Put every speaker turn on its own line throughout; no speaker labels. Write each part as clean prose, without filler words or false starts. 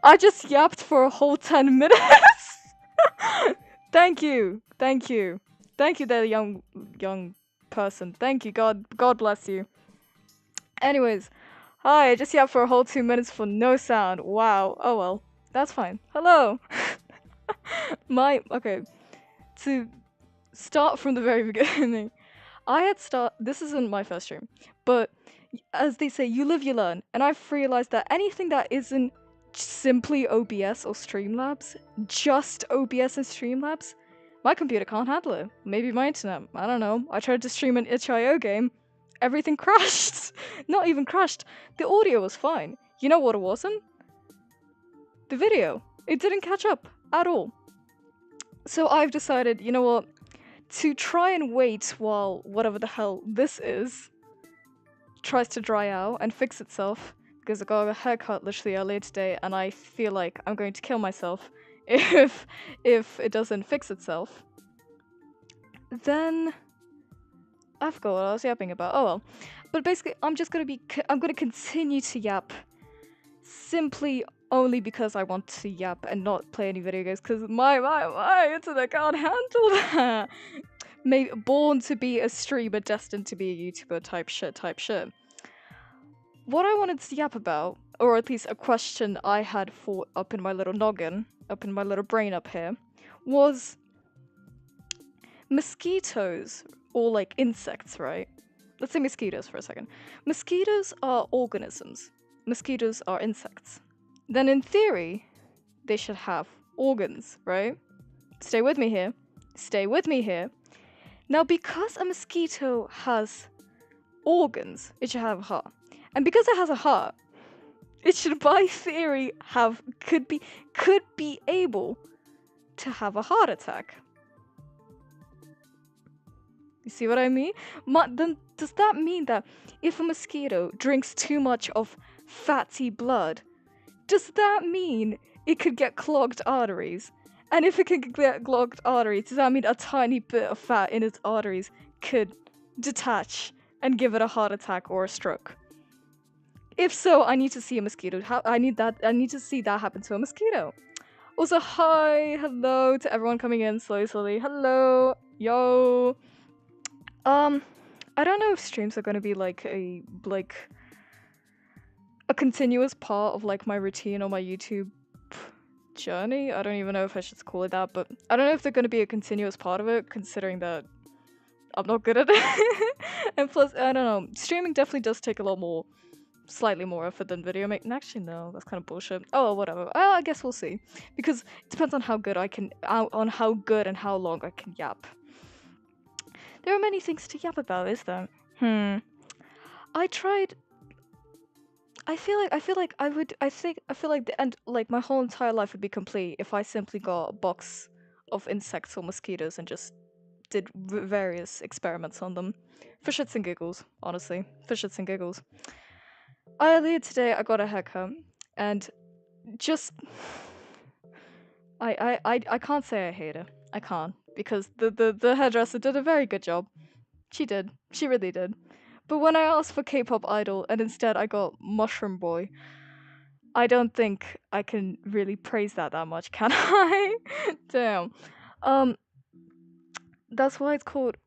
I just yapped for a whole 10 minutes. Thank you. Thank you. Thank you there, young person. Thank you. God bless you. Anyways, hi, I just yapped for a whole 2 minutes for no sound. Wow. Oh well. That's fine. Hello. Okay, to start from the very beginning. This isn't my first stream, but as they say, you live, you learn. And I've realized that anything that isn't simply OBS or Streamlabs, just OBS and Streamlabs, my computer can't handle it. Maybe my internet. I don't know. I tried to stream an itch.io game. Everything crashed. Not even crashed. The audio was fine. You know what it wasn't? The video. It didn't catch up at all. So I've decided, you know what? To try and wait while whatever the hell this is tries to dry out and fix itself, because I got a haircut literally earlier today and I feel like I'm going to kill myself if it doesn't fix itself, then I forgot what I was yapping about. Oh well. But basically I'm gonna continue to yap simply only because I want to yap and not play any video games, because my internet can't handle that. Maybe born to be a streamer, destined to be a YouTuber type shit. What I wanted to yap about, or at least a question I had for up in my little noggin, up in my little brain up here, was mosquitoes, or like insects, right? Let's say mosquitoes for a second. Mosquitoes are organisms. Mosquitoes are insects. Then in theory, they should have organs, right? Stay with me here. Stay with me here. Now, because a mosquito has organs, it should have a heart. And because it has a heart, it should, by theory, could be able to have a heart attack. You see what I mean? Then does that mean that if a mosquito drinks too much of fatty blood, does that mean it could get clogged arteries? And if it could get clogged arteries, does that mean a tiny bit of fat in its arteries could detach and give it a heart attack or a stroke? If so, I need to see a mosquito. I need to see that happen to a mosquito. Also, hi, hello to everyone coming in slowly. Hello, yo. I don't know if streams are gonna be like a continuous part of like my routine or my YouTube journey. I don't even know if I should call it that, but I don't know if they're gonna be a continuous part of it, considering that I'm not good at it. And plus, I don't know, streaming definitely does take a lot more, slightly more effort than video making. Actually, no, that's kind of bullshit. Oh, whatever. I guess we'll see, because it depends on how good and how long I can yap. There are many things to yap about, is there? I tried. I feel like the end, like my whole entire life would be complete if I simply got a box of insects or mosquitoes and just did various experiments on them. For shits and giggles, honestly. For shits and giggles. Earlier today I got a haircut and just I can't say I hate it. I can't, because the hairdresser did a very good job. She did. She really did. But when I asked for K-pop idol and instead I got Mushroom Boy, I don't think I can really praise that much, can I? Damn. Um that's why it's called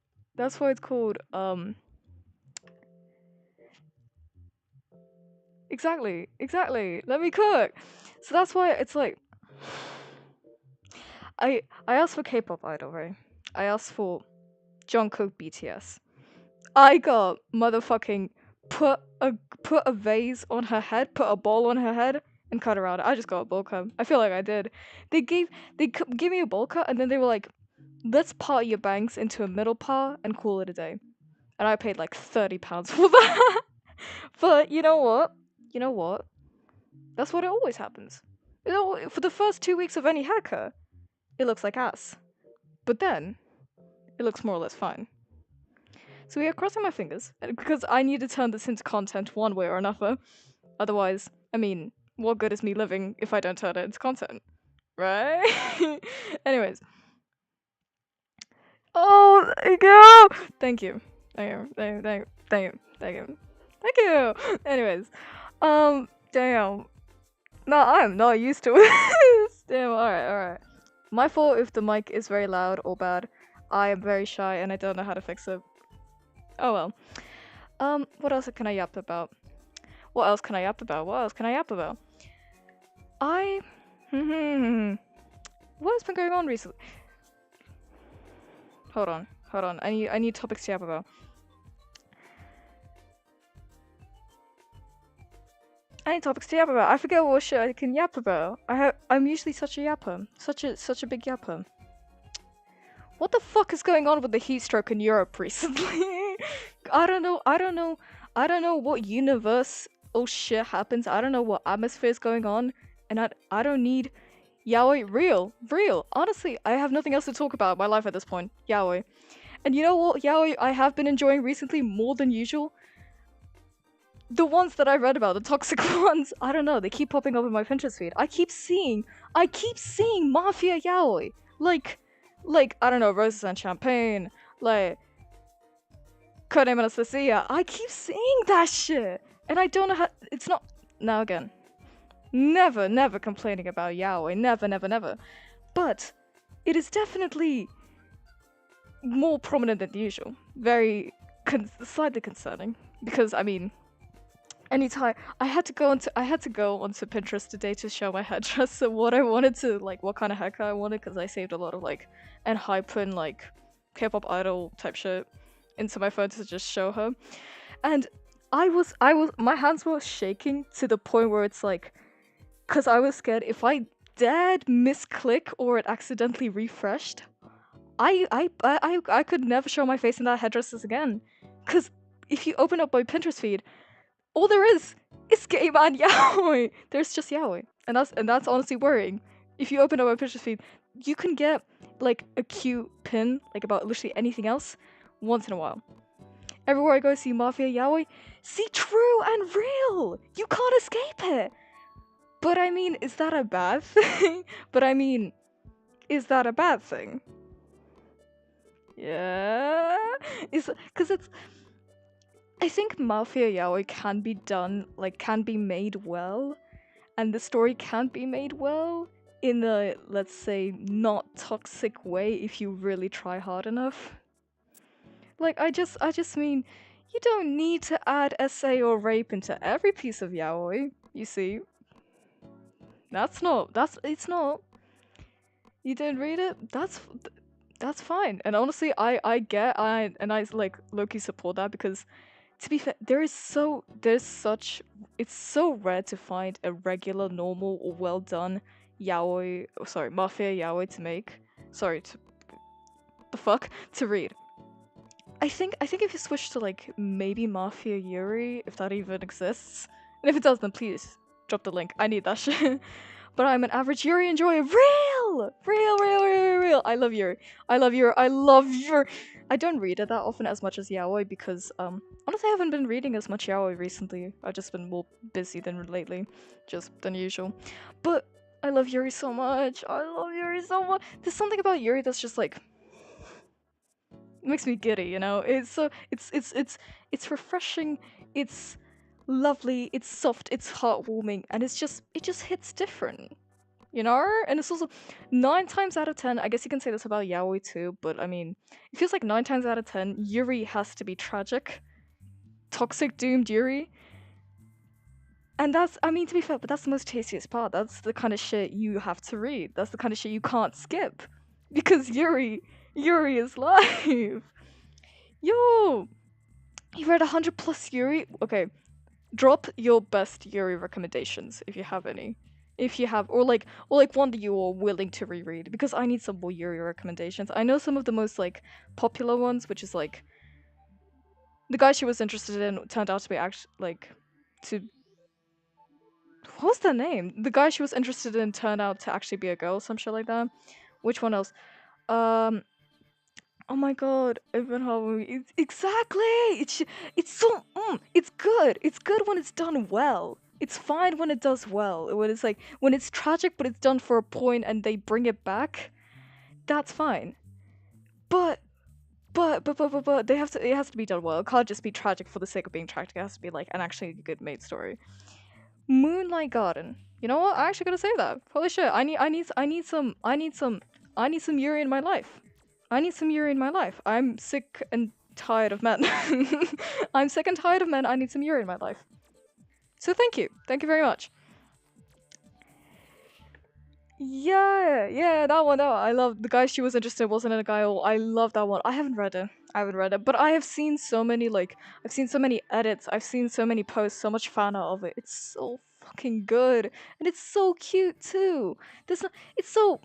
exactly. Let me cook. So that's why it's like I asked for K-pop idol, right? I asked for Jungkook BTS. I got motherfucking put a vase on her head, put a ball on her head, and cut her out. I just got a bowl cut. I feel like I did. They gave me a bowl cut, and then they were like, "Let's part your bangs into a middle part and call it a day." And I paid like £30 for that. But you know what? That's what it always happens. You know, for the first 2 weeks of any haircut, it looks like ass. But then, it looks more or less fine. So we are crossing my fingers, because I need to turn this into content one way or another. Otherwise, I mean, what good is me living if I don't turn it into content? Right? Anyways. Oh, there you go! Thank you. Thank you. Anyways. Damn. No, I'm not used to it. Damn, alright. My fault if the mic is very loud or bad. I am very shy and I don't know how to fix it. Oh well. What else can I yap about? What else can I yap about? What else can I yap about? I... What has been going on recently? Hold on. I need topics to yap about. I forget what shit I can yap about. I'm usually such a yapper. Such a big yapper. What the fuck is going on with the heat stroke in Europe recently? I don't know what universe shit happens. I don't know what atmosphere is going on. And I don't need yaoi. Real. Honestly, I have nothing else to talk about in my life at this point. Yaoi. And you know what yaoi I have been enjoying recently more than usual? The ones that I read about, the toxic ones, I don't know, they keep popping up in my Pinterest feed. I keep seeing mafia yaoi. Like, I don't know, roses and champagne, like, Code Name Anastasia. I keep seeing that shit. And I don't know how, it's not, now again, never complaining about yaoi, never. But, it is definitely more prominent than usual. Very, slightly concerning. Because, I mean, anytime I had to go onto Pinterest today to show my headdress. So what I wanted to what kind of haircut I wanted, because I saved a lot of and hyphen K-pop idol type shit into my phone to just show her. And I was my hands were shaking to the point where it's because I was scared if I dared misclick or it accidentally refreshed, I could never show my face in that headdresses again. Because if you open up my Pinterest feed, all there is gay man yaoi. There's just yaoi, and that's honestly worrying. If you open up my Pinterest feed, you can get a cute pin about literally anything else once in a while. Everywhere I go, see mafia yaoi, see true and real. You can't escape it. But I mean, is that a bad thing? Yeah, I think mafia yaoi can be done, can be made well, and the story can be made well in a, let's say, not toxic way if you really try hard enough. I just mean, you don't need to add SA or rape into every piece of yaoi, you see. It's not. You didn't read it? That's fine. And honestly, I low-key support that because, to be fair, it's so rare to find a regular, normal, or well done yaoi, mafia yaoi to make. To read. I think if you switch to maybe Mafia Yuri, if that even exists, and if it does, then please drop the link. I need that shit. But I'm an average Yuri enjoyer. Real. I love Yuri. I love Yuri. I don't read it that often as much as yaoi because honestly I haven't been reading as much yaoi recently. I've just been more busy than usual. But I love Yuri so much. There's something about Yuri that's just makes me giddy, you know. It's refreshing. It's lovely. It's soft. It's heartwarming, and it just hits different, you know. And it's also 9 times out of 10. I guess you can say this about yaoi too, but I mean, it feels like 9 times out of 10, Yuri has to be tragic, toxic, doomed Yuri. And that's, I mean, to be fair, but that's the most tastiest part. That's the kind of shit you have to read. That's the kind of shit you can't skip, because Yuri is live. Yo, you read 100 plus Yuri? Okay, drop your best Yuri recommendations if you have any. If you have, or one that you are willing to reread, because I need some more Yuri recommendations. I know some of the most popular ones, which is the guy she was interested in turned out to be what was their name? The guy she was interested in turned out to actually be a girl, some shit like that. Which one else? Oh my god, Even Halloween. Exactly! It's so it's good. It's good when it's done well. It's fine when it does well. When it's when it's tragic but it's done for a point and they bring it back. That's fine. But it has to be done well. It can't just be tragic for the sake of being tragic. It has to be an actually good made story. Moonlight Garden. You know what? I actually gotta say that. Holy shit! I need some Yuri in my life. I need some Yuri in my life. I'm sick and tired of men. I'm sick and tired of men. I need some Yuri in my life. So thank you very much. Yeah, that one. I love the guy she was interested in wasn't a guy. Oh, I love that one. I haven't read it. But I have seen so many I've seen so many edits. I've seen so many posts, so much fan art of it. It's so fucking good, and it's so cute too. It's so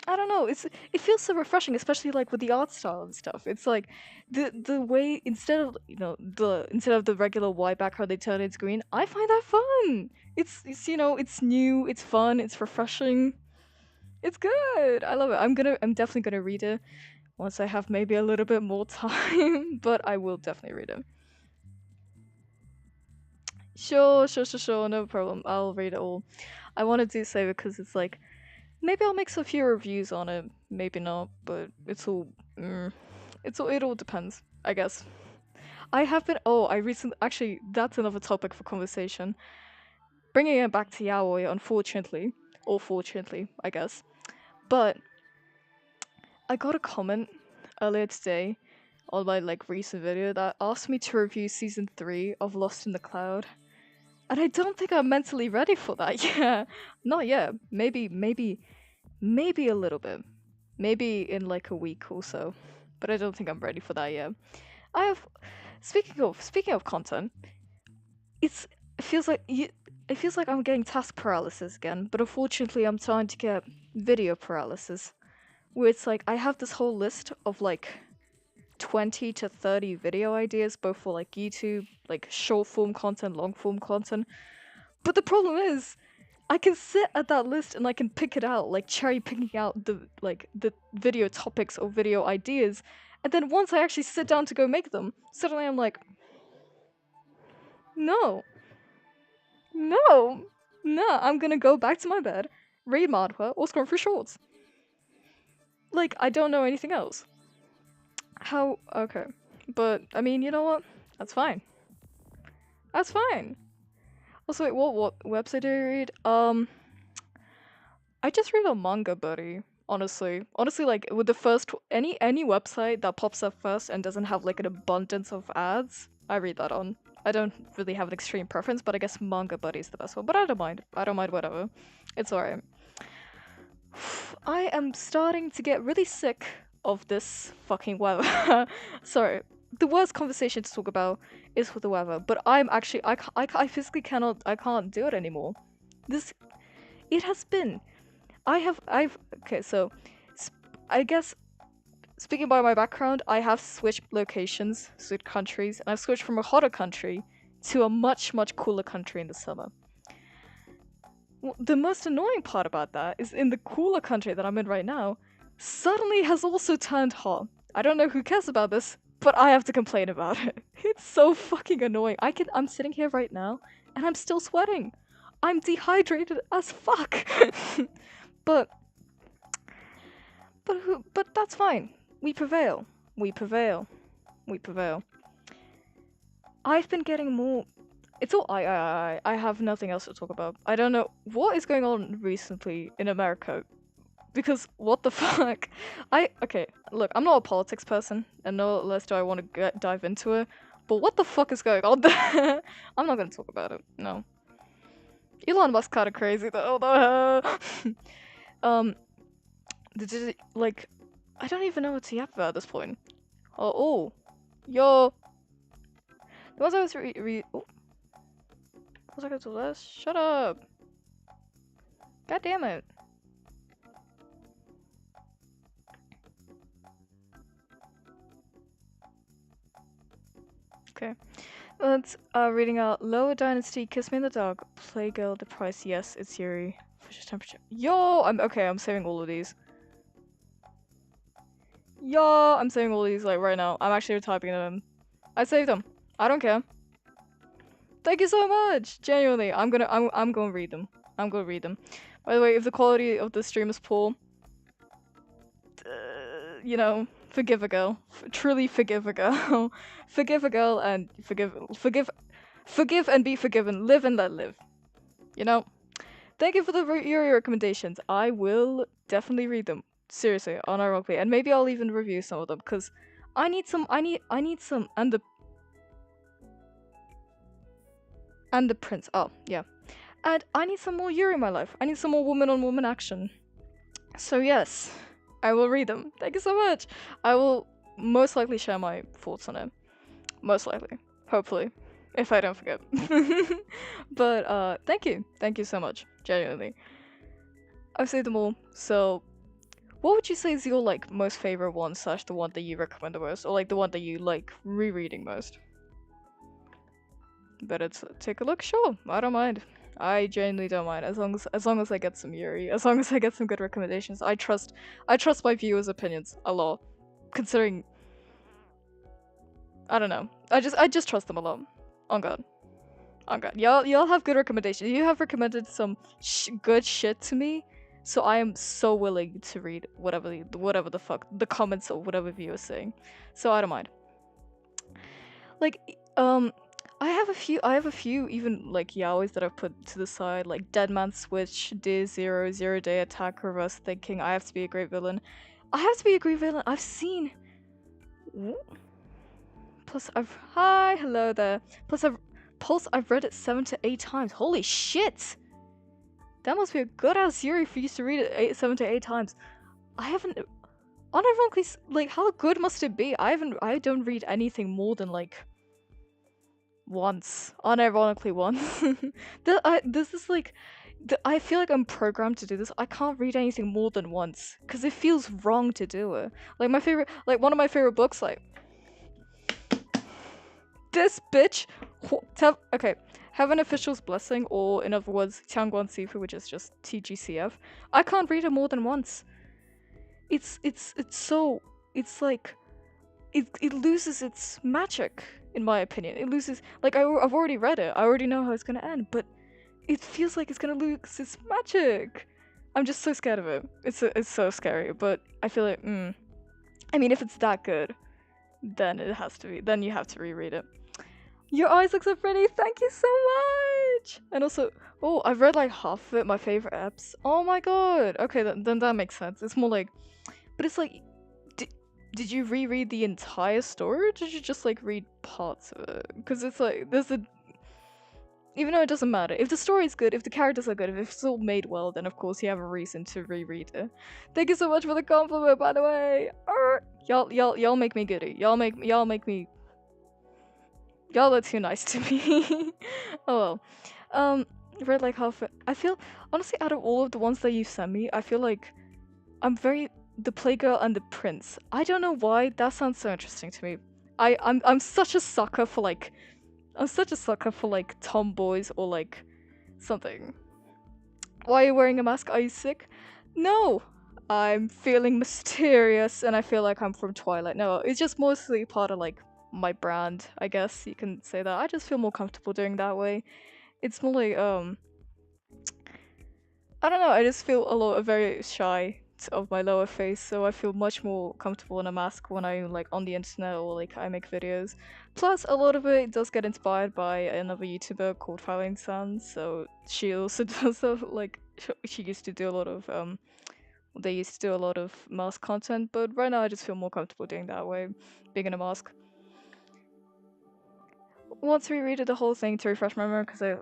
I don't know. It feels so refreshing, especially like with the art style and stuff. It's like the way instead of the regular white background they turn it green. I find that fun. It's new. It's fun. It's refreshing. It's good. I love it. I'm definitely gonna read it once I have maybe a little bit more time, but I will definitely read it. Sure, no problem. I'll read it all. I want to do so because it's like maybe I'll make a few reviews on it, maybe not, but it all depends, I guess. I have been I recently actually that's another topic for conversation. Bringing it back to yaoi, unfortunately, or fortunately, I guess. But I got a comment earlier today on my like recent video that asked me to review season 3 of Lost in the Cloud. And I don't think I'm mentally ready for that. Yeah, not yet. Maybe a little bit. Maybe in like a week or so. But I don't think I'm ready for that yet. I have speaking of content, it's it feels like you it feels like I'm getting task paralysis again, but unfortunately I'm starting to get video paralysis. Where it's like I have this whole list of like 20 to 30 video ideas, both for like YouTube, like short form content, long form content. But the problem is, I can sit at that list and I can pick it out, like cherry picking out the video topics or video ideas, and then once I actually sit down to go make them, suddenly I'm like, no, no, no, I'm gonna go back to my bed, read manhwa, or scroll through shorts. Like I don't know anything else. How okay. But I mean, you know what? That's fine. That's fine. Also, wait, what website do you read? I just read on Manga Buddy. Honestly, like with the first any website that pops up first and doesn't have like an abundance of ads, I read that on. I don't really have an extreme preference, but I guess Manga Buddy is the best one. But I don't mind. I don't mind whatever. It's alright. I am starting to get really sick of this fucking weather. Sorry. The worst conversation to talk about is with the weather, but I'm actually I physically I can't do it anymore. This it has been I've okay, so I guess speaking about my background, I have switched locations, switched countries, and I've switched from a hotter country to a much cooler country in the summer. The most annoying part about that is in the cooler country that I'm in right now, suddenly has also turned hot. I don't know who cares about this, but I have to complain about it. It's so fucking annoying. I'm sitting here right now and I'm still sweating. I'm dehydrated as fuck. but but that's fine. We prevail. We prevail. We prevail. I've been getting more. It's all I have nothing else to talk about. I don't know what is going on recently in America. Because what the fuck? Okay, look, I'm not a politics person, and no less do I want to dive into it. But what the fuck is going on there? I'm not gonna talk about it. No. Elon Musk kind of crazy though. Like, I don't even know what to yap about at this point. Oh, yo. The ones I was oh. Was I going to this? Shut up. God damn it. Okay. Let's reading out Lower Dynasty, Kiss Me in the Dark, Playgirl, The Price, Yes, It's Yuri, Fisher's Temperature. Yo! I'm saving all of these. Yo! I'm saving all of these like right now. I'm actually typing them. I saved them. I don't care. Thank you so much! Genuinely, I'm gonna read them. I'm gonna read them. By the way, if the quality of the stream is poor, you know, forgive a girl. Truly forgive a girl. Forgive a girl and forgive and be forgiven. Live and let live. You know? Thank you for the Yuri recommendations. I will definitely read them. Seriously, unironically, and maybe I'll even review some of them because I need some. I need some. And the prince. Oh yeah, and I need some more Yuri in my life. I need some more woman on woman action. So yes, I will read them. Thank you so much. I will most likely share my thoughts on it. Most likely, hopefully, if I don't forget. But thank you so much. Genuinely, I've saved them all. So what would you say is your like most favorite one slash the one that you recommend the most, or like the one that you like rereading most? But it's take a look. Sure, I don't mind. I genuinely don't mind as long as I get some Yuri, as long as I get some good recommendations. I trust my viewers' opinions a lot, considering I don't know. I just trust them a lot. On God, on God. Y'all have good recommendations. You have recommended some good shit to me, so I am so willing to read whatever the fuck the comments or whatever viewers saying. So I don't mind. Like I have a few even like yaois that I've put to the side, like Dead Man Switch, Dear Zero, Zero Day Attack, Reverse Thinking, I Have to Be a Great Villain. I Have to Be a Great Villain. I've seen. Plus I've hi hello there. I've read it 7 to 8 times. Holy shit! That must be a good ass series for you to read it 7 to 8 times. I haven't. Unironically, like how good must it be? I don't read anything more than like once, unironically once. This is like, I feel like I'm programmed to do this. I can't read anything more than once because it feels wrong to do it. Like one of my favorite books, like this bitch. Okay, have an official's blessing, or in other words, Tiangguan Sifu, which is just TGCF. I can't read it more than once. It's like it loses its magic, in my opinion. It loses, like I've already read it. I already know how it's gonna end, but it feels like it's gonna lose its magic. I'm just so scared of it. It's so scary, but I feel like I mean, if it's that good, then it has to be. Then you have to reread it. Your eyes look so pretty. Thank you so much. And also, oh, I've read like half of it. My favorite apps. Oh my god. Okay, then that makes sense. It's more like, but it's like, did you reread the entire story, or did you just like read parts of it? Because it's like even though it doesn't matter, if the story is good, if the characters are good, if it's all made well, then of course you have a reason to reread it. Thank you so much for the compliment, by the way. Y'all make me giddy. Y'all make me. Y'all are too nice to me. Oh well. Read like half it. I feel honestly, out of all of the ones that you sent me, I feel like I'm very the Playgirl and the Prince. I don't know why. That sounds so interesting to me. I'm such a sucker for like tomboys or like something. Why are you wearing a mask? Are you sick? No. I'm feeling mysterious and I feel like I'm from Twilight. No, it's just mostly part of like my brand, I guess you can say that. I just feel more comfortable doing that way. It's more like I don't know, I just feel very shy of my lower face, so I feel much more comfortable in a mask when I'm like on the internet or like I make videos. Plus, a lot of it does get inspired by another YouTuber called Filing Sun, so she also does like she used to do a lot of they used to do a lot of mask content, but right now I just feel more comfortable doing that way, being in a mask. Want to reread the whole thing to refresh my memory because I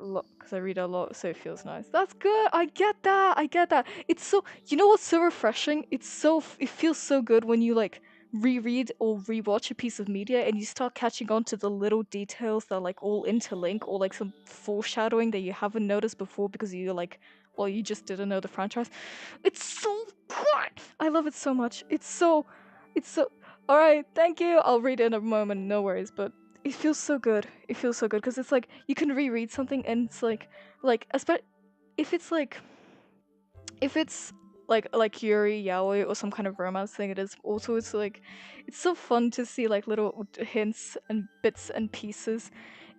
read a lot, so it feels nice. That's good. I get that. I get that. It's so, you know what's so refreshing? It feels so good when you like reread or rewatch a piece of media and you start catching on to the little details that like all interlink, or like some foreshadowing that you haven't noticed before because you're like, well, you just didn't know the franchise. It's so good. I love it so much. It's so. All right, thank you. I'll read it in a moment. No worries, but it feels so good. It feels so good because it's like you can reread something and it's like if it's like if it's like Yuri Yaoi or some kind of romance thing. It is also, it's like it's so fun to see like little hints and bits and pieces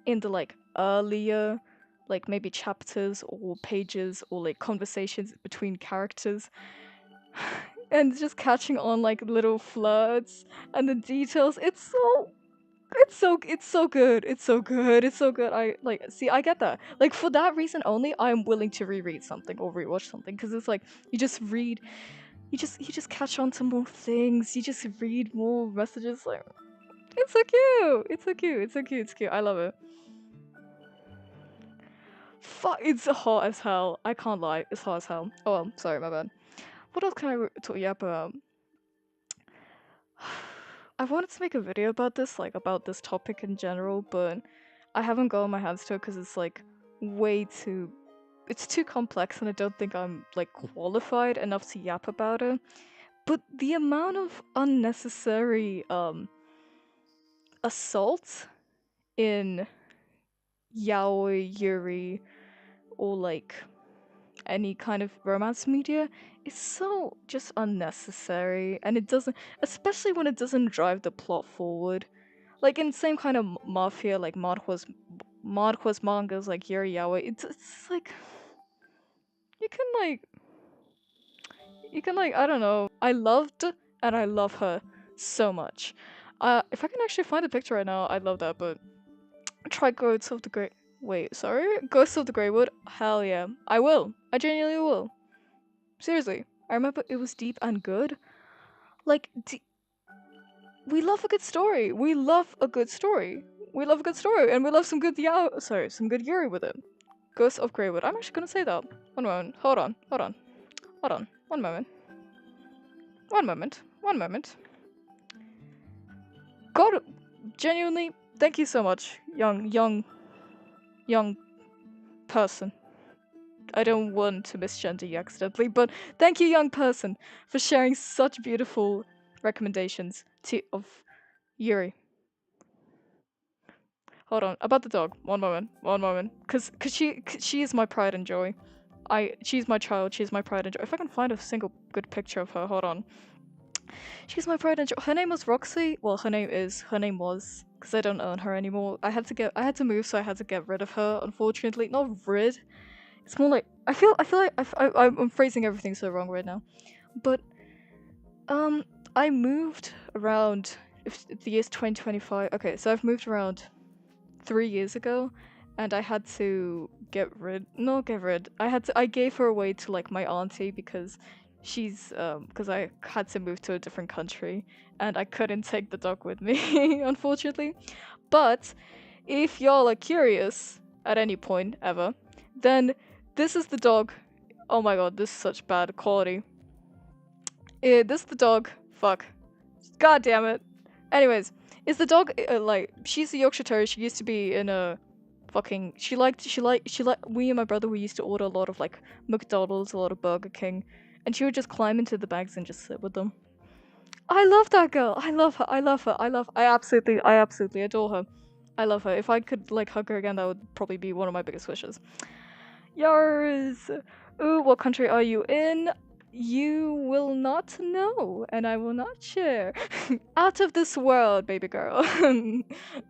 in the like earlier like maybe chapters or pages or like conversations between characters. And just catching on like little flirts and the details. It's so it's so good. It's so good. It's so good. I like see. I get that. Like for that reason only, I am willing to reread something or rewatch something because it's like you just read, you just catch on to more things. You just read more messages. Like it's so cute. It's so cute. It's so cute. It's cute. I love it. Fuck, it's hot as hell. I can't lie. It's hot as hell. Oh well, sorry, my bad. What else can I talk you about? I wanted to make a video about this, like about this topic in general, but I haven't gotten my hands to it because it's like way too. It's too complex, and I don't think I'm like qualified enough to yap about it. But the amount of unnecessary assault in yaoi, yuri, or like any kind of romance media is so just unnecessary, and it doesn't, especially when it doesn't drive the plot forward. Like in same kind of mafia, like Marqua's mangas, like Yuri Yaoi. It's like you can like I don't know. I loved and I love her so much. If I can actually find a picture right now, I'd love that. But try Ghosts of the Grey. Wait, sorry, Ghosts of the Greywood. Hell yeah, I will. I genuinely will. Seriously, I remember it was deep and good. Like, we love a good story. We love a good story. We love a good story, and we love some good some good Yuri with it. Ghost of Greywood. I'm actually gonna say that. One moment. Hold on. Hold on. Hold on. One moment. One moment. One moment. God, genuinely, thank you so much, young person. I don't want to misgender you accidentally, but thank you, young person, for sharing such beautiful recommendations of Yuri. Hold on, about the dog. One moment, cause she is my pride and joy. She's my child. She's my pride and joy. If I can find a single good picture of her, hold on. She's my pride and joy. Her name was Roxy. Well, her name was, cause I don't own her anymore. I had to move, so I had to get rid of her. Unfortunately, not rid. It's more like I feel like I'm phrasing everything so wrong right now, but I moved around. If the year's 2025. Okay, so I've moved around 3 years ago, and I had to I gave her away to like my auntie because because I had to move to a different country and I couldn't take the dog with me unfortunately. But if y'all are curious at any point ever, then this is the dog. Oh my god, this is such bad quality. This is the dog. Fuck. God damn it. Anyways, is the dog like she's a Yorkshire Terrier. She used to be in a fucking we and my brother, we used to order a lot of like McDonald's, a lot of Burger King, and she would just climb into the bags and just sit with them. I love that girl. I love her. I absolutely adore her. I love her. If I could like hug her again, that would probably be one of my biggest wishes. Yours. Ooh, what country are you in? You will not know, and I will not share. Out of this world, baby girl.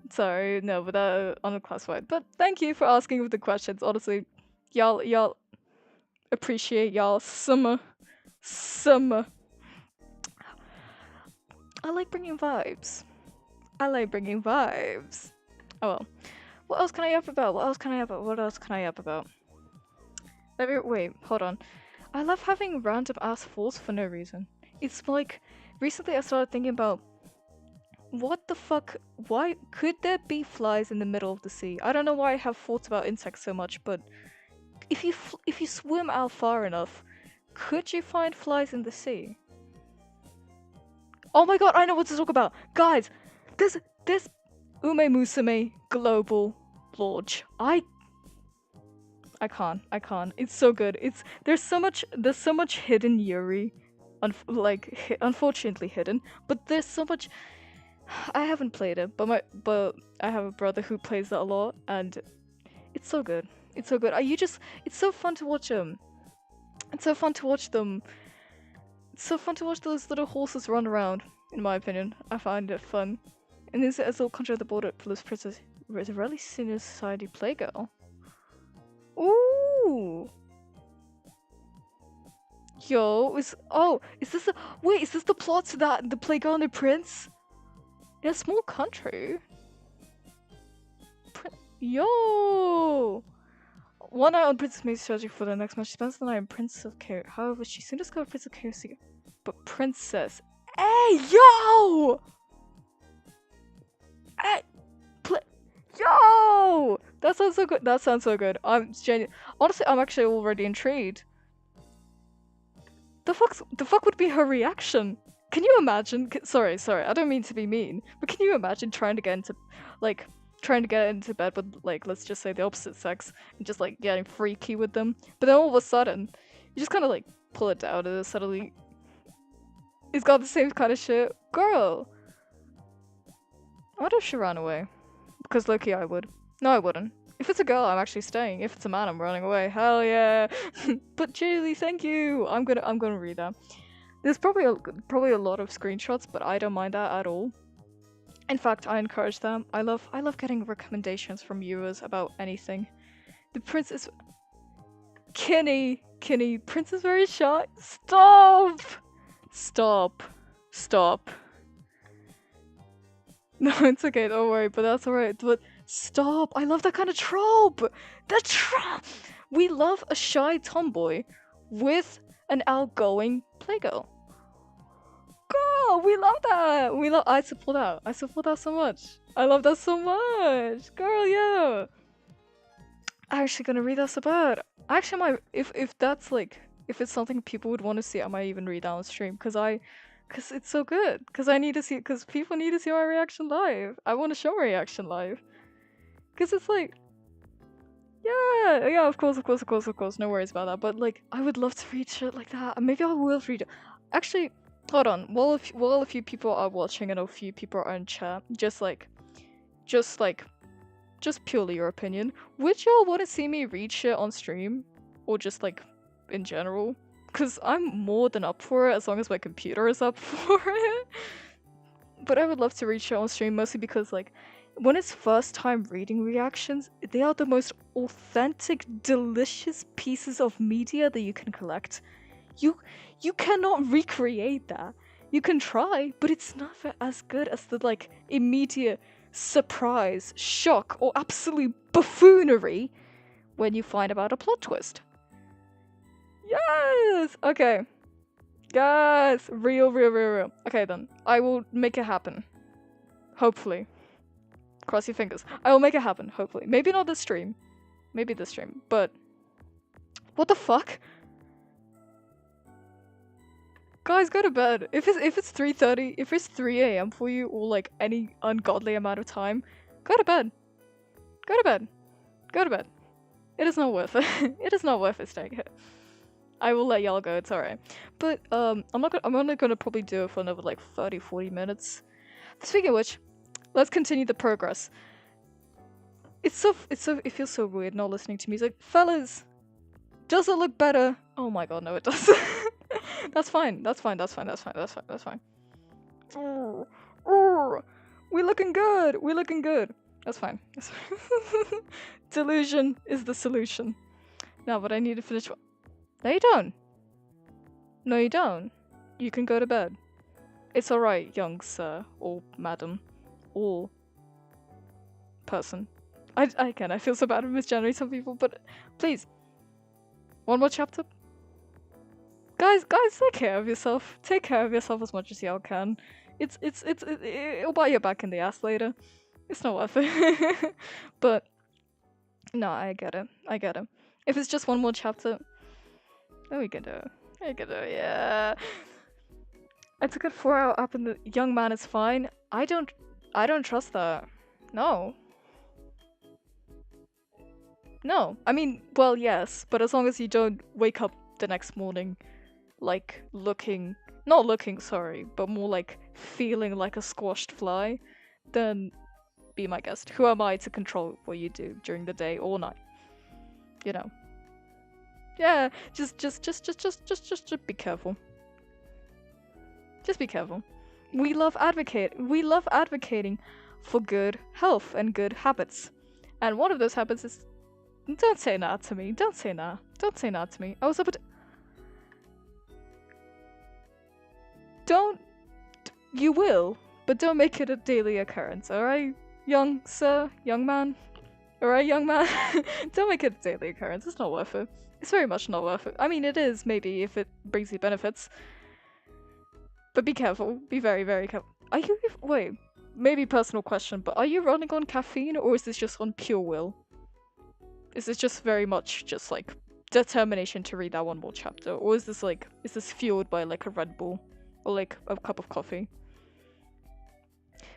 Sorry, no, but unclassified. But thank you for asking the questions. Honestly, y'all appreciate y'all summer. I like bringing vibes. I like bringing vibes. Oh well. What else can I yap about? What else can I yap about? Wait, hold on. I love having random ass thoughts for no reason. It's like, recently I started thinking about, what the fuck, why could there be flies in the middle of the sea? I don't know why I have thoughts about insects so much, but if you swim out far enough, could you find flies in the sea? Oh my god, I know what to talk about! Guys, this Ume Musume Global Launch. I can't. It's so good. There's so much hidden Yuri, unfortunately hidden. But there's so much. I haven't played it, but I have a brother who plays it a lot, and it's so good. It's so good. It's so fun to watch them. It's so fun to watch them. It's so fun to watch those little horses run around. In my opinion, I find it fun. And is it as little country at the border for this princess? Is a really senior society playgirl. Ooh. Yo, is this is this the plot to the Playgirl and the Prince? In a small country? Yo! One night on Princess May's strategy for the next match. She spends the night in Princess of Chaos. However, she soon discovered Princess of Chaos. But Princess. Hey, yo! Hey, yo! That sounds so good. That sounds so good. Honestly, I'm actually already intrigued. The fuck would be her reaction? Can you imagine? Sorry, I don't mean to be mean, but can you imagine trying to get into bed with, like, let's just say the opposite sex and just like getting freaky with them, but then all of a sudden you just kind of like pull it down and suddenly it's got the same kind of shit. Girl, I wonder if she ran away, because low-key I would. No, I wouldn't. If it's a girl, I'm actually staying. If it's a man, I'm running away. Hell yeah! But Julie, thank you. I'm gonna read that. There's probably a lot of screenshots, but I don't mind that at all. In fact, I encourage them. I love getting recommendations from viewers about anything. The princess, Kinney, Prince is very shy. Stop. No, it's okay. Don't worry. But that's alright. But stop. I love that kind of trope. We love a shy tomboy with an outgoing playgirl. Girl, we love that. I support that. I support that so much. I love that so much. Girl, yeah. I'm actually gonna read that so bad. Actually, if that's like, if it's something people would want to see, I might even read that on stream, cause it's so good. Cause I need to see, cause people need to see my reaction live. I want to show my reaction live. Cause it's like, yeah, of course. No worries about that. But like, I would love to read shit like that. And maybe I will read it. Actually, hold on. While a few people are watching and a few people are in chat, just purely your opinion, would y'all want to see me read shit on stream, or just like in general? Cause I'm more than up for it as long as my computer is up for it. But I would love to read shit on stream, mostly because like, when it's first time reading reactions, they are the most authentic, delicious pieces of media that you can collect. You cannot recreate that. You can try, but it's never as good as the like immediate surprise, shock, or absolute buffoonery when you find out a plot twist. Yes! Okay. Yes! Real. Okay then. I will make it happen. Hopefully. Cross your fingers. I will make it happen, hopefully. Maybe not this stream. Maybe this stream, but... What the fuck? Guys, go to bed. If it's 3:30, if it's 3 a.m. for you, or like any ungodly amount of time, go to bed. Go to bed. Go to bed. It is not worth it. It is not worth it staying here. I will let y'all go, it's alright. But I'm only gonna probably do it for another like 30-40 minutes. Speaking of which, let's continue the progress. It feels so weird not listening to music. Fellas, does it look better? Oh my god, no it doesn't. That's fine. We're looking good. That's fine. Delusion is the solution. Now, but I need to finish. No, you don't. No, you don't. You can go to bed. It's alright, young sir, or madam, or person. I feel so bad for misgendering some people, but please. One more chapter? Guys, take care of yourself. Take care of yourself as much as y'all can. It'll bite you back in the ass later. It's not worth it. But, no, I get it. If it's just one more chapter, then we can do it. Yeah. I took a 4-hour up and the young man is fine. I don't trust that. No. I mean, well, yes, but as long as you don't wake up the next morning, like, not looking, sorry, but more like feeling like a squashed fly, then be my guest. Who am I to control what you do during the day or night? You know. Yeah, just be careful. Just be careful. We love advocating for good health and good habits. And one of those habits is, don't say nah to me. Don't say nah to me. I was able to... You will, but don't make it a daily occurrence, alright? Young sir, young man. Alright, young man? Don't make it a daily occurrence. It's not worth it. It's very much not worth it. I mean, it is, maybe, if it brings you benefits. But be careful. Be very, very careful. Are you... Wait. Maybe personal question, but are you running on caffeine, or is this just on pure will? Is this just very much just, like, determination to read that one more chapter? Or is this, like... Is this fueled by, like, a Red Bull? Or, like, a cup of coffee?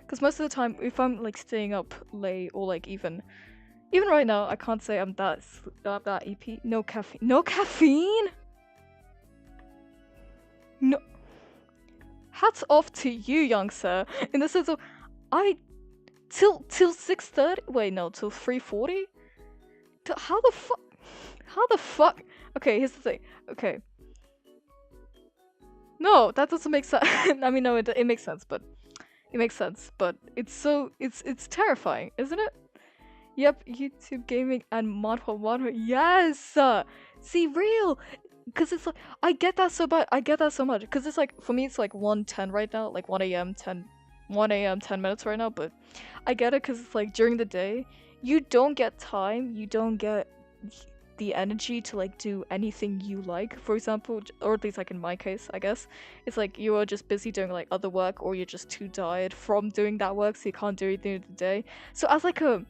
Because most of the time, if I'm, like, staying up late, or, like, even right now, I can't say I'm that EP. No caffeine. No caffeine? No. Hats off to you, young sir. In the sense of, till 6:30. Wait, no, till 3:40. How the fuck? How the fuck? Okay, here's the thing. Okay. No, that doesn't make sense. I mean, no, it makes sense, but it makes sense. But it's terrifying, isn't it? Yep, YouTube gaming and manhwa. Yes. See, real. Cause it's like I get that so much. Cause it's like for me it's like 1:10 right now, like 1 a.m. 10 minutes right now. But I get it, cause it's like during the day you don't get time, you don't get the energy to like do anything you like. For example, or at least like in my case, I guess it's like you are just busy doing like other work, or you're just too tired from doing that work, so you can't do anything in the day. So as like a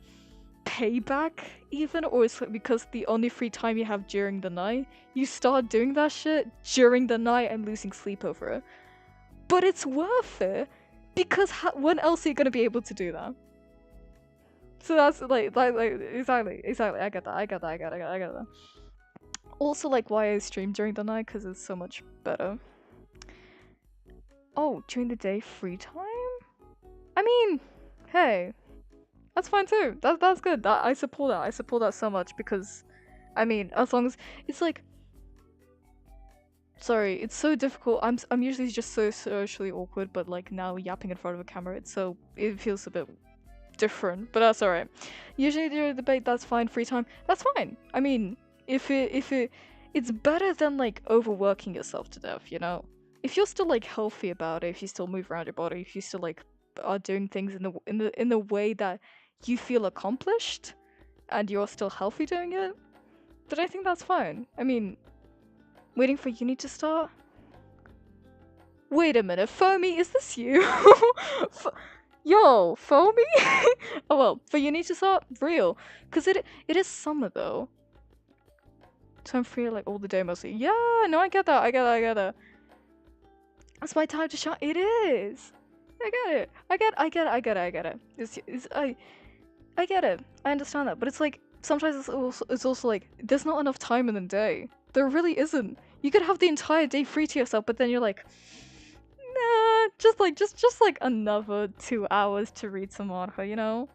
payback even, or it's like because the only free time you have during the night, you start doing that shit during the night and losing sleep over it. But it's worth it because when else are you gonna be able to do that? So that's like exactly. I get that. Also, like, why I stream during the night, because it's so much better. Oh, during the day, free time? I mean, hey, that's fine too. That's good. I support that. I support that so much because, I mean, as long as it's like, sorry, it's so difficult. I'm usually just so socially awkward, but like now yapping in front of a camera, it feels a bit different. But that's alright. Usually during the debate, that's fine. Free time, that's fine. I mean, it's better than like overworking yourself to death. You know, if you're still like healthy about it, if you still move around your body, if you still like are doing things in the way that you feel accomplished and you're still healthy doing it, then I think that's fine. I mean, waiting for uni to start? Wait a minute, Foamy, is this you? Yo, Foamy? Oh well, for uni to start? Real. Because it is summer though. So I'm free like all the day mostly. Yeah, no, I get that. It's my time to shine. It is. I get it. I get it. I get it. I understand that. But it's like, sometimes it's also like, there's not enough time in the day. There really isn't. You could have the entire day free to yourself, but then you're like, nah, just like another 2 hours to read some manhwa, you know?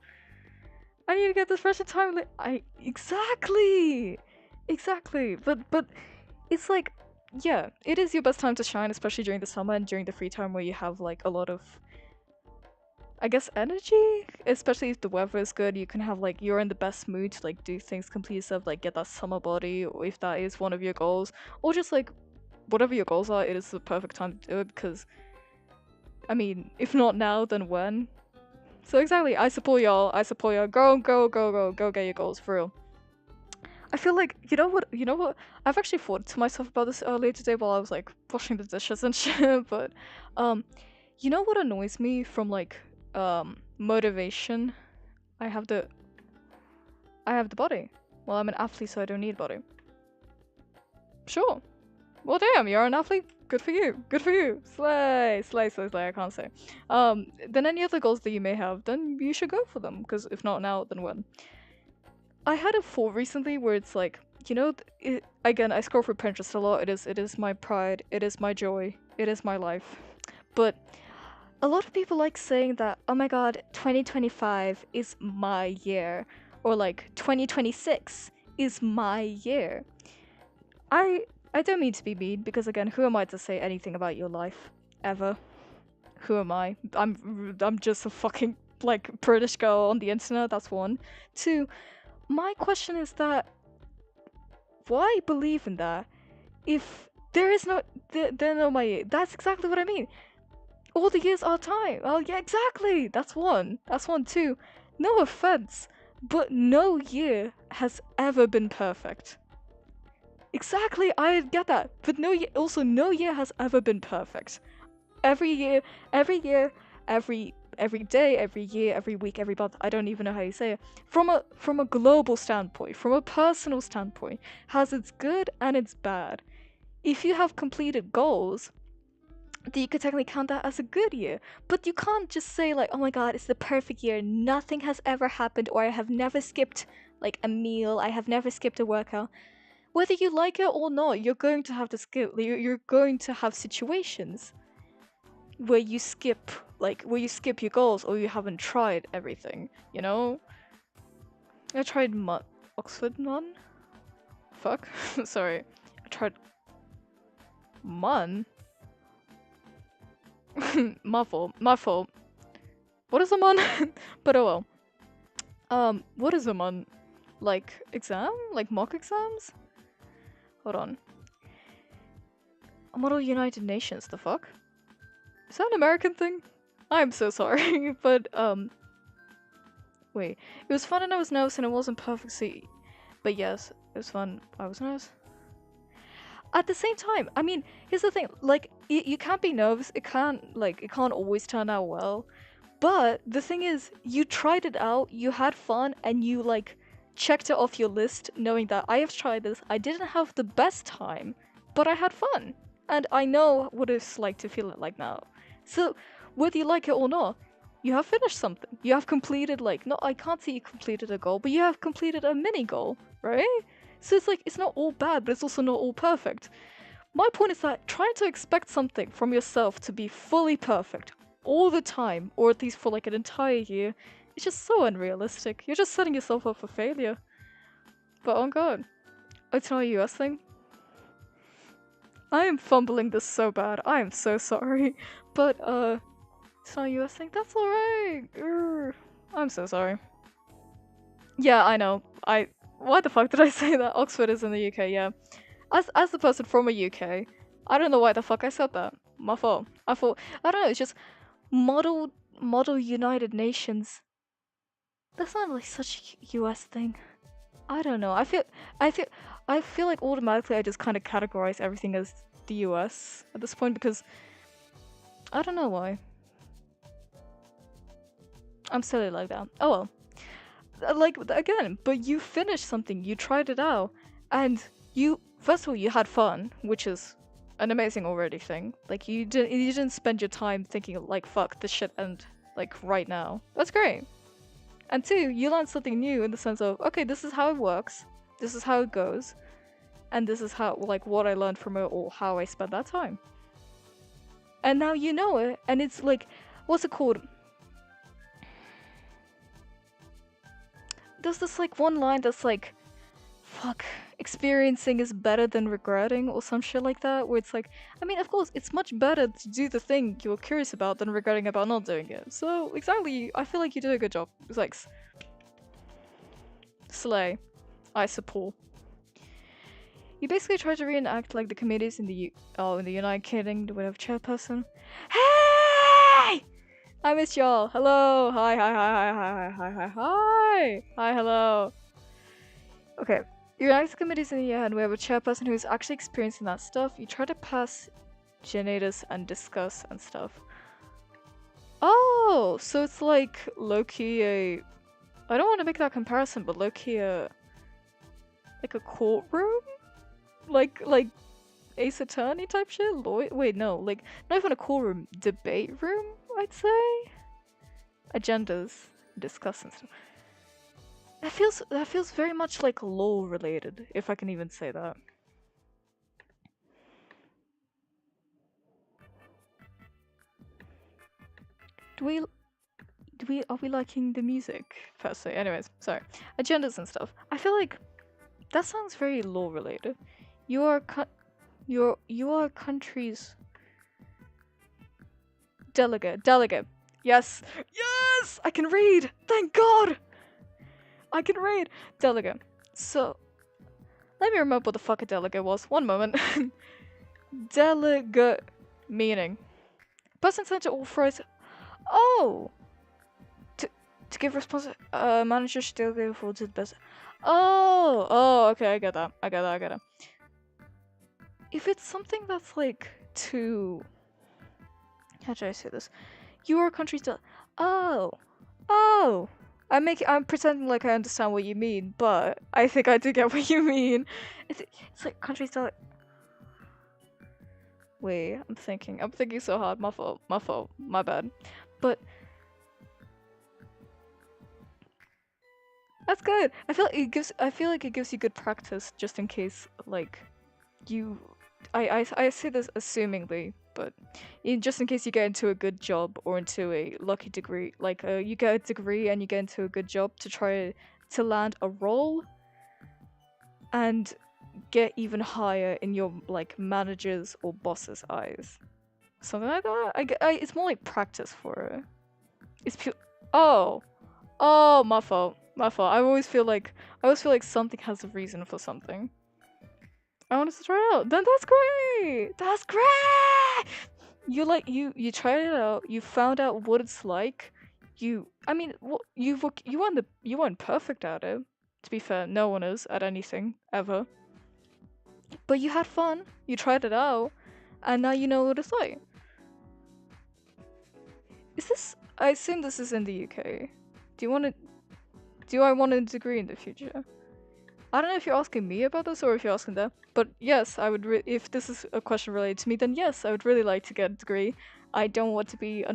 I need to get this fresh in time. Exactly. But it's like, yeah, it is your best time to shine, especially during the summer and during the free time where you have like a lot of, I guess, energy, especially if the weather is good. You can have like, you're in the best mood to like do things, complete yourself, like get that summer body, or if that is one of your goals, or just like whatever your goals are, it is the perfect time to do it. Because I mean, if not now, then when? So exactly, I support y'all. Go get your goals for real. I feel like, you know what, I've actually thought to myself about this earlier today while I was like washing the dishes and shit. But you know what annoys me from like motivation? I have the body. Well, I'm an athlete, so I don't need body. Sure. Well, damn, you're an athlete. Good for you. Slay. I can't say. Then any other goals that you may have, then you should go for them. Because if not now, then when? I had a thought recently where it's like, you know, again, I scroll through Pinterest a lot. It is my pride. It is my joy. It is my life. But a lot of people like saying that, oh my god, 2025 is my year, or like 2026 is my year. I don't mean to be mean, because again, who am I to say anything about your life ever? Who am I? I'm just a fucking like British girl on the internet. That's one. Two, my question is that why believe in that if there is no my, that's exactly what I mean. All the years are time. Oh yeah, exactly. That's one. Two. No offense, But no year has ever been perfect. Exactly, I get that. But no year, also no year has ever been perfect. Every year, every year, every day, every year, every week, every month, I don't even know how you say it. From a global standpoint, from a personal standpoint, has its good and its bad. If you have completed goals, then you could technically count that as a good year. But you can't just say like, oh my god, it's the perfect year, nothing has ever happened, or I have never skipped like a meal, I have never skipped a workout. Whether you like it or not, you're going to have to skip. You're going to have situations where you skip, where you skip your goals, or you haven't tried everything. You know, I tried Oxford Mun. Fuck, sorry. I tried Mun. My fault. My fault. What is a Mun? But oh well. What is a Mun? Like exam? Like mock exams? Hold on. Model United Nations. The fuck? Is that an American thing? I'm so sorry, but wait. It was fun and I was nervous and it wasn't perfect, but yes, it was fun. I was nervous. At the same time, I mean, here's the thing. Like, you can't be nervous. It can't always turn out well. But the thing is, you tried it out, you had fun, and you like checked it off your list, knowing that I have tried this. I didn't have the best time, but I had fun, and I know what it's like to feel it like now. So, whether you like it or not, you have finished something. You have completed, like, no, I can't say you completed a goal, but you have completed a mini goal, right? So it's like, it's not all bad, but it's also not all perfect. My point is that trying to expect something from yourself to be fully perfect all the time, or at least for like an entire year, is just so unrealistic. You're just setting yourself up for failure. But oh god. Oh, it's not a US thing? I am fumbling this so bad. I am so sorry. But, it's not a US thing? That's alright. I'm so sorry. Yeah, I know. Why the fuck did I say that? Oxford is in the UK, yeah. As the person from a UK, I don't know why the fuck I said that. My fault. I don't know, it's just model United Nations. That's not like such a US thing. I don't know. I feel like automatically I just kind of categorize everything as the US at this point because I don't know why. I'm silly like that. Oh well. Like again, but you finished something, you tried it out, and you first of all you had fun, which is an amazing already thing. Like you didn't spend your time thinking like fuck this shit and like right now. That's great. And two, you learned something new in the sense of okay, this is how it works, this is how it goes, and this is how like what I learned from it or how I spent that time. And now you know it, and it's like, what's it called? There's this like one line that's like, fuck, experiencing is better than regretting or some shit like that, where it's like, I mean, of course, it's much better to do the thing you're curious about than regretting about not doing it. So, exactly, I feel like you did a good job. It's like, slay. I support. You basically try to reenact like the committees in the United Kingdom, whatever chairperson. Hey! I miss y'all. Hello. Hi. Hi. Hello. Okay. Your next committee's in the end. We have a chairperson who's actually experiencing that stuff. You try to pass Janatus and discuss and stuff. Oh, so it's like low-key I don't want to make that comparison, but low-key like a courtroom? Like Ace Attorney type shit? Wait, no, like not even a courtroom, debate room, I'd say. Agendas, discuss and stuff. That feels very much like law related, if I can even say that. Are we liking the music per se? Anyways, sorry. Agendas and stuff. I feel like that sounds very law related. You are a country's delegate. Yes, I can read. Thank God, I can read. Delegate. So let me remember what the fuck a delegate was. One moment. Delegate meaning person sent to authorize. Oh, to To give managers still go forward to the best. Oh, okay, I get that. I get that. If it's something that's like too, how should I say this? Your country's still. Oh. I'm pretending like I understand what you mean, but I think I do get what you mean. It's like countries still. Wait, I'm thinking so hard. My fault. My bad. But that's good. I feel like it gives you good practice just in case like you I say this assumingly, but just in case you get into a good job or into a lucky degree, like you get a degree and you get into a good job to try to land a role and get even higher in your like manager's or boss's eyes. Something like that. It's more like practice for it. It's pure. Oh, my fault. I always feel like something has a reason for something. I wanted to try it out. Then that's great. That's great. You tried it out. You found out what it's like. You weren't perfect at it. To be fair, no one is at anything ever. But you had fun. You tried it out, and now you know what it's like. Is this? I assume this is in the UK. Do I want a degree in the future? I don't know if you're asking me about this or if you're asking them, but yes, I would. If this is a question related to me, then yes, I would really like to get a degree. I don't want to be,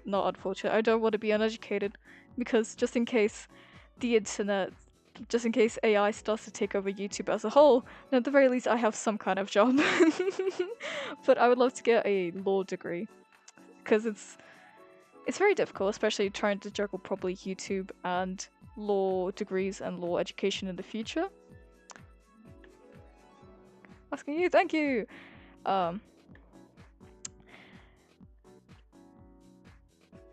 not unfortunate. I don't want to be uneducated, because just in case the internet, just in case AI starts to take over YouTube as a whole, then at the very least I have some kind of job. But I would love to get a law degree, because it's very difficult, especially trying to juggle probably YouTube and law degrees and law education in the future. Asking you, thank you.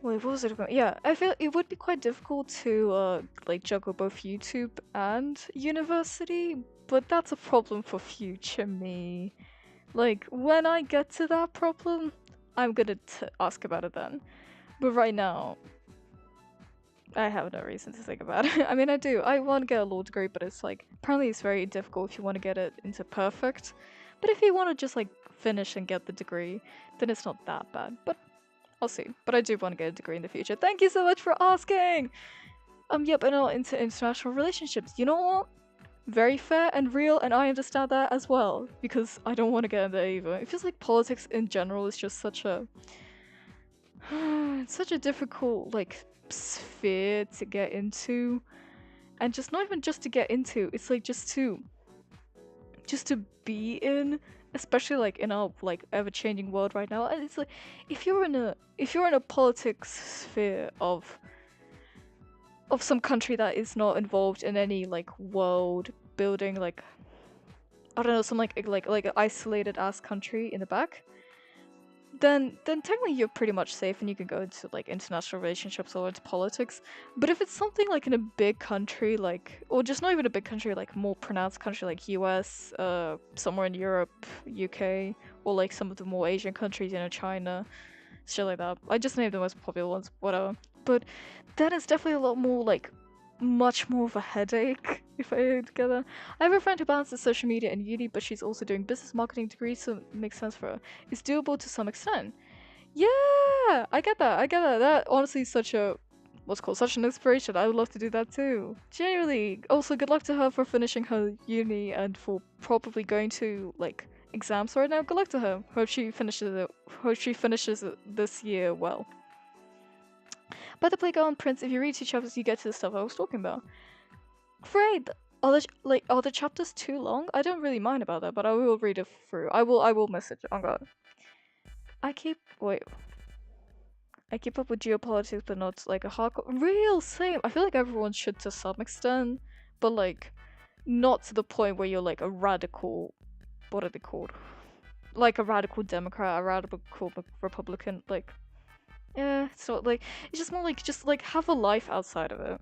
Wait, what was it about? Yeah, I feel it would be quite difficult to like juggle both YouTube and university, but that's a problem for future me. Like when I get to that problem, I'm gonna ask about it then. But right now, I have no reason to think about it. I mean, I do. I want to get a law degree, but it's like, apparently it's very difficult if you want to get it into perfect. But if you want to just like finish and get the degree, then it's not that bad. But I'll see. But I do want to get a degree in the future. Thank you so much for asking! Yep, and all into international relationships. You know what? Very fair and real, and I understand that as well. Because I don't want to get in there either. It feels like politics in general is just such a... it's such a difficult, like, sphere to get into, and just not even just to get into, it's like just to be in, especially like in our like ever-changing world right now. And it's like if you're in a politics sphere of some country that is not involved in any like world building, like I don't know, some like an isolated ass country in the back, then technically you're pretty much safe and you can go into like international relationships or into politics. But if it's something like in a big country, like, or just not even a big country, like more pronounced country like US, somewhere in Europe, UK, or like some of the more Asian countries, China, shit like that. I just named the most popular ones, whatever. But then it's definitely a lot more like much more of a headache if I had together. I have a friend who balances social media and uni, but she's also doing business marketing degrees, so it makes sense for her. It's doable to some extent. Yeah, I get that. That honestly is such a such an inspiration. I would love to do that too. Genuinely. Also, good luck to her for finishing her uni and for probably going to like exams right now. Good luck to her. Hope she finishes it this year well. By the Playground Prince, if you read 2 chapters, you get to the stuff I was talking about. Great! Are the chapters too long? I don't really mind about that, but I will read it through. I will message on God. I keep up with geopolitics, but not like a hardcore. Real same. I feel like everyone should to some extent, but like not to the point where you're like a radical. What are they called? Like a radical Democrat, a radical Republican. Like, yeah, it's not like it's just more like just like have a life outside of it.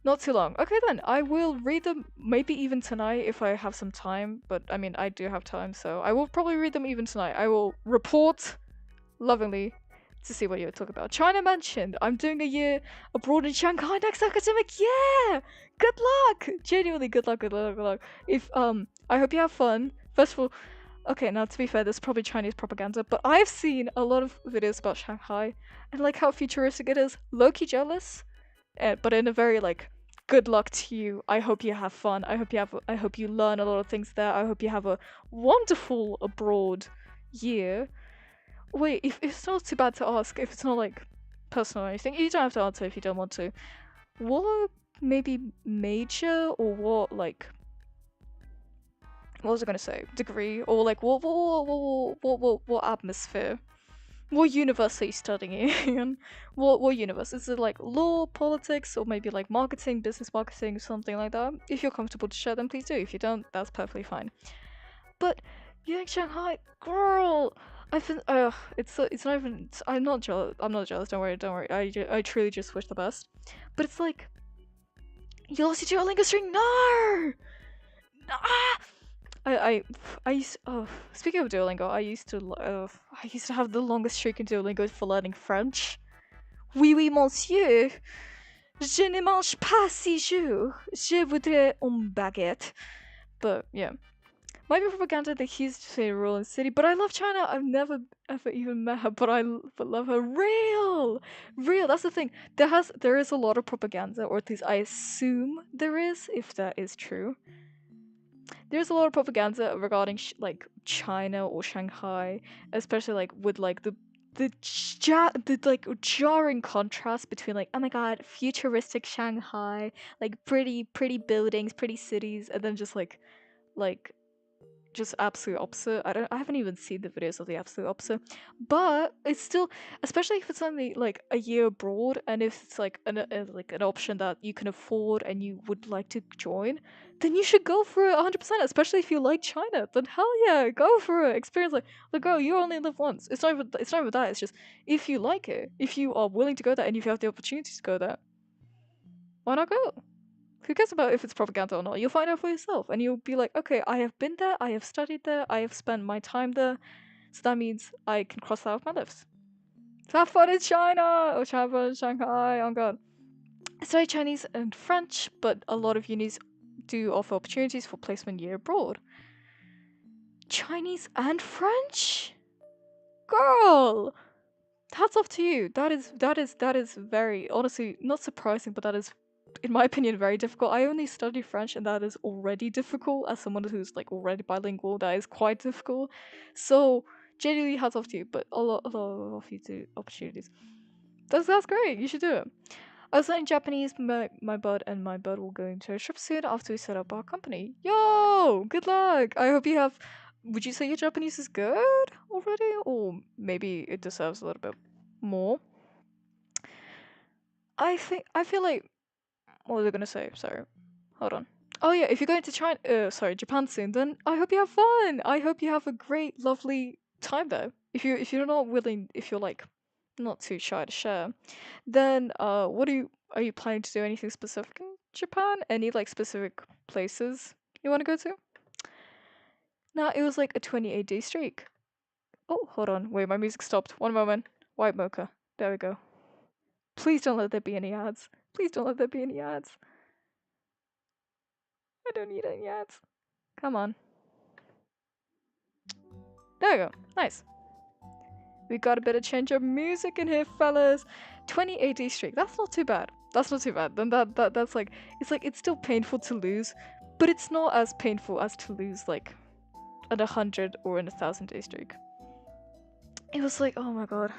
Not too long. Okay then, I will read them maybe even tonight if I have some time, but I mean I do have time, so I will probably read them even tonight. I will report lovingly to see what you were talking about. China mentioned. I'm doing a year abroad in Shanghai next academic year. Good luck. Genuinely, good luck. Good luck. Good luck. If I hope you have fun. First of all, okay. Now to be fair, there's probably Chinese propaganda, but I've seen a lot of videos about Shanghai and like how futuristic it is. Low-key jealous, but in a very like. Good luck to you. I hope you have fun. I hope you learn a lot of things there. I hope you have a wonderful abroad year. Wait, if it's not too bad to ask, if it's not like personal or anything, you don't have to answer if you don't want to. What maybe major or what like what was I gonna say? Degree or like what atmosphere? What universe are you studying in? what universe? Is it like law, politics, or maybe like marketing, business marketing, something like that? If you're comfortable to share, then please do. If you don't, that's perfectly fine. But you in Shanghai, girl, I've been. it's not even. I'm not jealous. I'm not jealous. Don't worry. Don't worry. I truly just wish the best. But it's like you lost your Duolingo string. No. Ah! I used. Oh, speaking of Duolingo, I used to have the longest streak in Duolingo for learning French. Oui, oui, monsieur. Je ne mange pas si jours. Je voudrais une baguette. But yeah. Might be propaganda that he's just a rural city, but I love China. I've never ever even met her, but but love her. Real. That's the thing. There is a lot of propaganda, or at least I assume there is, if that is true. There's a lot of propaganda regarding like China or Shanghai, especially like with like the like jarring contrast between like, oh my god, futuristic Shanghai, like pretty buildings, pretty cities, and then just like just absolute opposite. I haven't even seen the videos of the absolute opposite, but it's still, especially if it's only like a year abroad, and if it's like an option that you can afford and you would like to join, then you should go for it 100%. Especially if you like China, then hell yeah, go for it. Experience like girl, you only live once. It's not even that. It's just if you like it, if you are willing to go there, and if you have the opportunity to go there, why not go? Who cares about if it's propaganda or not? You'll find out for yourself, and you'll be like, okay, I have been there, I have studied there, I have spent my time there, so that means I can cross that off my list. So have fun in China, or have fun in Shanghai. Oh god. I studied Chinese and French, but a lot of unis do offer opportunities for placement year abroad. Chinese and French, girl. Hats off to you. That is very, honestly, not surprising, but that is, in my opinion, very difficult. I only studied French, and that is already difficult. As someone who's like already bilingual, that is quite difficult. So genuinely hats off to you, but a lot of you do opportunities. That's great. You should do it. I was learning Japanese. My bud and my bud will go into a trip soon after we set up our company. Yo, good luck. I hope you have. Would you say your Japanese is good already, or maybe it deserves a little bit more? I feel like, what was I gonna say? Sorry, hold on. Oh yeah, if you're going to Japan soon, then I hope you have fun. I hope you have a great, lovely time there. If you're not willing, if you're like not too shy to share, then what are you planning to do anything specific in Japan? Any like specific places you want to go to? Nah, it was like a 28-day streak. Oh, hold on, wait, my music stopped. One moment. White mocha. There we go. Please don't let there be any ads. Please don't let there be any ads. I don't need any ads. Come on. There we go. Nice. We got a bit of change of music in here, fellas. 28-day streak. That's not too bad. That's not too bad. Then that's like it's still painful to lose, but it's not as painful as to lose like at 100 or in a 1,000-day streak. It was like, oh my god.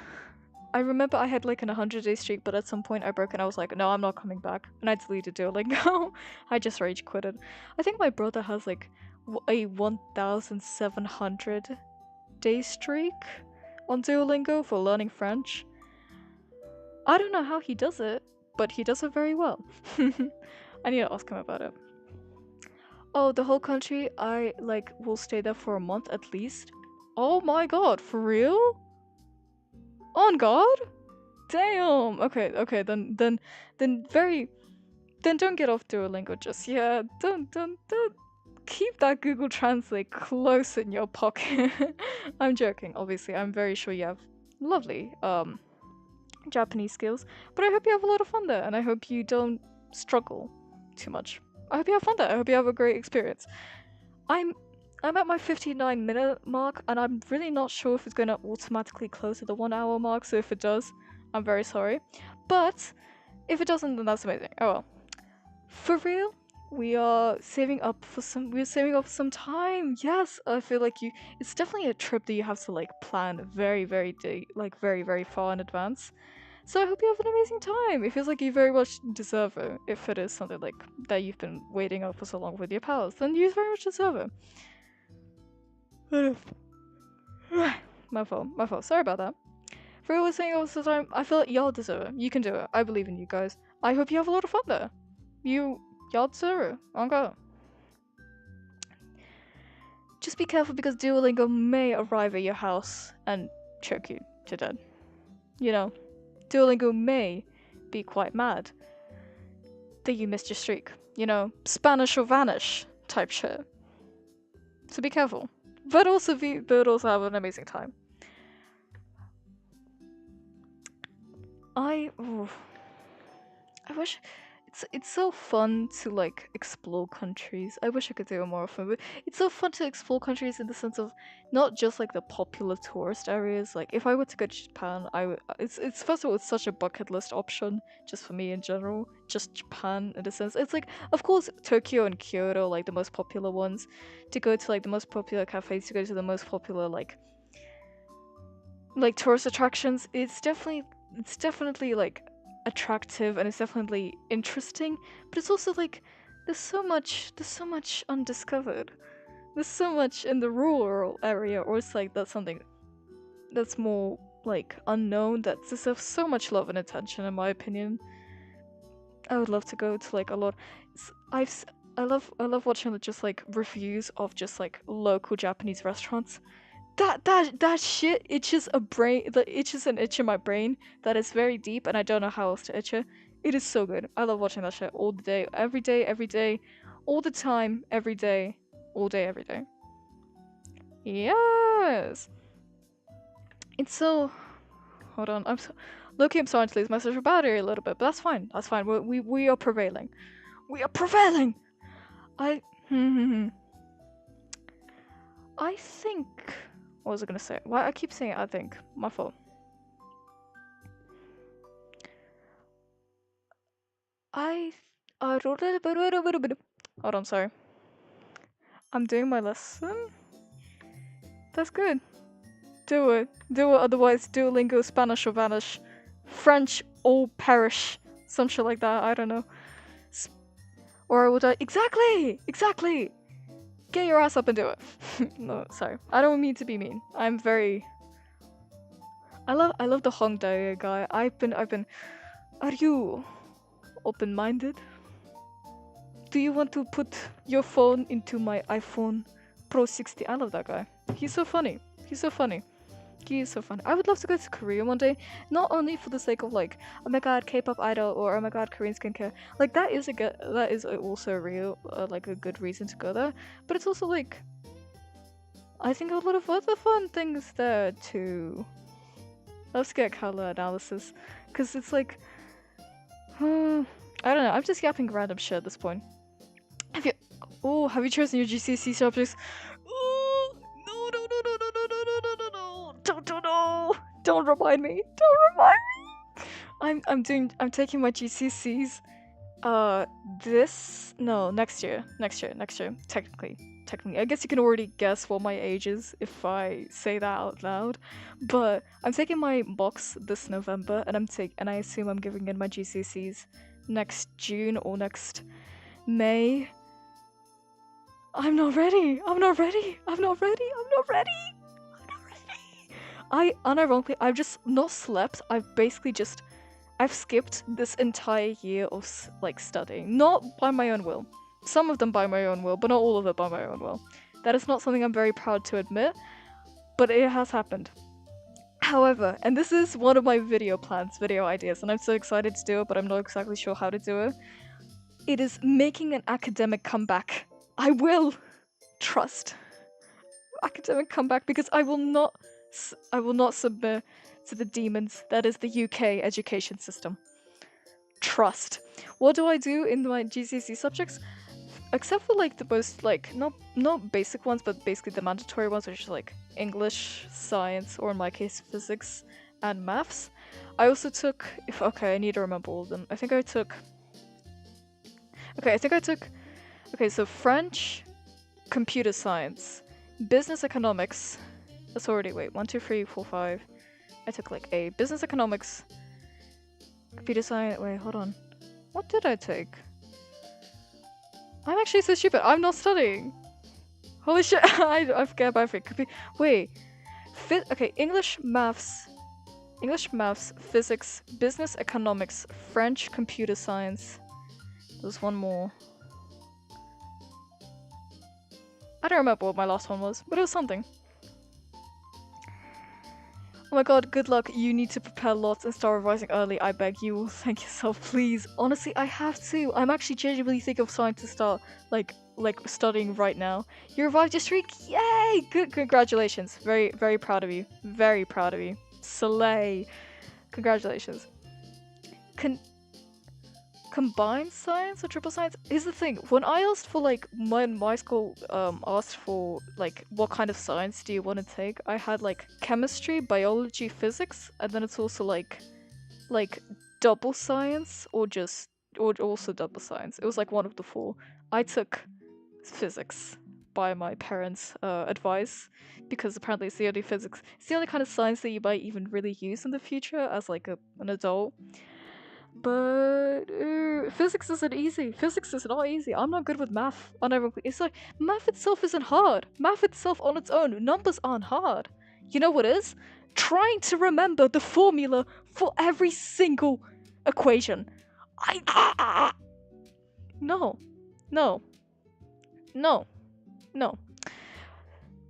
I remember I had like an 100-day streak, but at some point I broke and I was like, no, I'm not coming back. And I deleted Duolingo. I just rage quitted. I think my brother has like a 1,700-day streak on Duolingo for learning French. I don't know how he does it, but he does it very well. I need to ask him about it. Oh, the whole country, I like will stay there for a month at least. Oh my god, for real? On God? Damn. Okay, then don't get off Duolingo just yet. Don't keep that Google Translate close in your pocket. I'm joking, obviously. I'm very sure you have lovely Japanese skills. But I hope you have a lot of fun there, and I hope you don't struggle too much. I hope you have fun there. I hope you have a great experience. I'm at my 59-minute mark, and I'm really not sure if it's going to automatically close at the 1 hour mark. So if it does, I'm very sorry. But if it doesn't, then that's amazing. Oh well. For real, we are saving up for some. We're saving up some time. Yes, I feel like you. It's definitely a trip that you have to like plan very, very very, very far in advance. So I hope you have an amazing time. It feels like you very much deserve it. If it is something like that you've been waiting up for so long with your pals, then you very much deserve it. My fault. Sorry about that. For real, saying all the time, I feel like y'all deserve it. You can do it. I believe in you guys. I hope you have a lot of fun there. Y'all deserve it. Okay. Just be careful because Duolingo may arrive at your house and choke you to death. You know, Duolingo may be quite mad that you missed your streak. You know, Spanish or vanish type shit. So be careful. But also have an amazing time. I wish it's so fun to like explore countries. I wish I could do it more often, but it's so fun to explore countries in the sense of not just like the popular tourist areas. Like if I were to go to Japan, it's first of all it's such a bucket list option just for me in general. Just Japan in a sense. It's like of course Tokyo and Kyoto like the most popular ones. To go to like the most popular cafes, to go to the most popular like tourist attractions. It's definitely like attractive and it's definitely interesting, but it's also like there's so much undiscovered. There's so much in the rural area, or it's like that's something that's more like unknown that deserves so much love and attention in my opinion. I would love to go to like a lot. I love watching just like reviews of just like local Japanese restaurants. That shit itches a brain. That itches an itch in my brain that is very deep, and I don't know how else to itch it. It is so good. I love watching that shit all the day, every day, all the time, every day, all day, every day. Yes. It's so. Hold on. I'm starting to lose my social battery a little bit, but that's fine. That's fine. We are prevailing. We are prevailing. I think. What was I gonna say? Why I keep saying I think. My fault. Hold on, sorry. I'm doing my lesson. That's good. Do it. Otherwise, Duolingo, Spanish or vanish, French all perish. Some shit like that. I don't know. Or I will die. Exactly. Get your ass up and do it. No, sorry. I don't mean to be mean. I'm very. I love the Hongdae guy. I've been. Are you open-minded? Do you want to put your phone into my iPhone Pro 60? I love that guy. He's so funny. He is so funny. I would love to go to Korea one day, not only for the sake of like, oh my god, K-pop idol, or oh my god, Korean skincare. Like that is also real, like a good reason to go there. But it's also like, I think a lot of other fun things there too. Let's get color analysis, cause it's like, I don't know. I'm just yapping random shit at this point. Have you chosen your GCSE subjects? Oh, no. Don't remind me. I'm taking my GCSEs next year. Technically. I guess you can already guess what my age is if I say that out loud. But I'm taking my box this November and I assume I'm giving in my GCSEs next June or next May. I'm not ready. Unironically, I've just not slept. I've skipped this entire year of like studying, not by my own will. Some of them by my own will, but not all of it by my own will. That is not something I'm very proud to admit, but it has happened. However, and this is one of my video ideas, and I'm so excited to do it, but I'm not exactly sure how to do it. It is making an academic comeback. I will trust academic comeback because I will not submit to the demons that is the UK education system. Trust. What do I do in my GCSE subjects? Except for like the most like not basic ones, but basically the mandatory ones, which is like English, science, or in my case physics and maths. I also took okay, I need to remember all of them. I think I took okay, so French, computer science, business economics. That's already wait, 1, 2, 3, 4, 5. I took like a business economics, computer science. Wait, hold on. What did I take? I'm actually so stupid. I'm not studying. Holy shit! I forget about everything. Wait, okay, English, maths, physics, business economics, French, computer science. There's one more. I don't remember what my last one was, but it was something. Oh my god, good luck. You need to prepare lots and start revising early. I beg you. Thank yourself, please. Honestly, I have to. I'm actually genuinely thinking of starting to start like studying right now. You revived your streak. Yay! Good, congratulations. Very, very proud of you. Very proud of you. Slay. Congratulations. Combined science or triple science? Here's the thing, when I asked for like when my school asked for like what kind of science do you want to take, I had like chemistry, biology, physics, and then it's also like double science or also double science. It was like one of the four. I took physics by my parents' advice because apparently it's the only kind of science that you might even really use in the future as like an adult. But physics isn't easy. Physics is not easy. I'm not good with math. It's like math itself isn't hard. Math itself on its own, numbers aren't hard. You know what is? Trying to remember the formula for every single equation. No, no, no, no.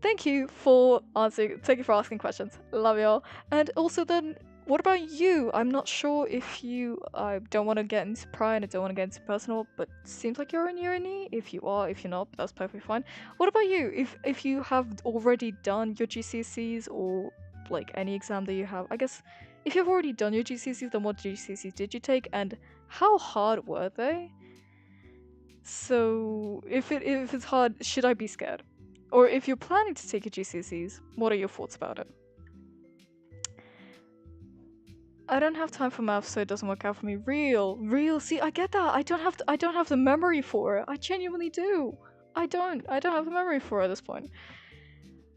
Thank you for answering. Thank you for asking questions. Love y'all. And also then, what about you? I'm not sure if you. I don't want to get into pride and I don't want to get into personal, but seems like you're in uni. If you are, if you're not, that's perfectly fine. What about you? If you have already done your GCSEs or like any exam that you have, I guess if you've already done your GCSEs, then what GCSEs did you take and how hard were they? So if it's hard, should I be scared? Or if you're planning to take your GCSEs, what are your thoughts about it? I don't have time for math, so it doesn't work out for me. Real. See, I get that. I don't have the memory for it. I genuinely do. I don't have the memory for it at this point.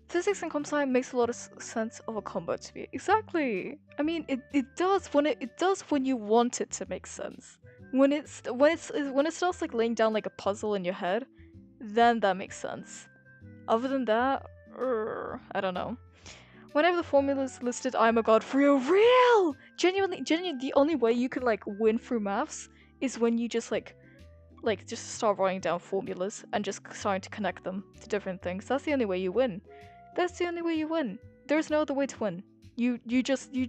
Physics and comp sci makes a lot of sense of a combo to me. Exactly. I mean, it does when you want it to make sense. When it starts like laying down like a puzzle in your head, then that makes sense. Other than that, I don't know. Whenever the formula is listed, I'm a god for real. Genuinely, the only way you can like win through maths is when you just just start writing down formulas and just starting to connect them to different things. That's the only way you win. That's the only way you win. There's no other way to win. You just you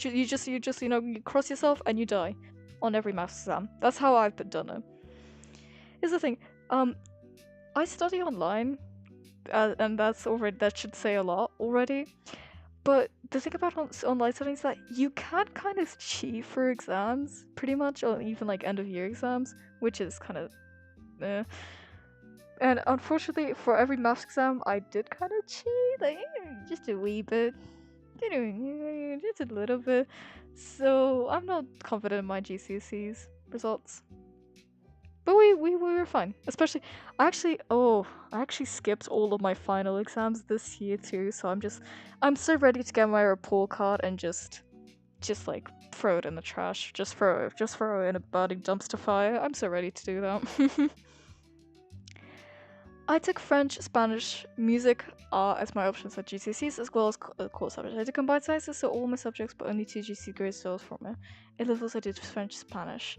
cross yourself and you die on every maths exam. That's how I've done it. Here's the thing. I study online, and that should say a lot already. But the thing about online studying is that you can kind of cheat for exams, pretty much, or even like end of year exams, which is kind of And unfortunately, for every maths exam, I did kind of cheat, like just a wee bit, just a little bit. So I'm not confident in my GCSEs results. But we were fine. Especially, I actually skipped all of my final exams this year too. So I'm so ready to get my report card and just like throw it in the trash. Just throw it in a burning dumpster fire. I'm so ready to do that. I took French, Spanish, music, art as my options at GCSEs, as well as core subjects. I did combined sciences, so all my subjects, but only 2 GCSE grades so from it. A levels I did French, Spanish.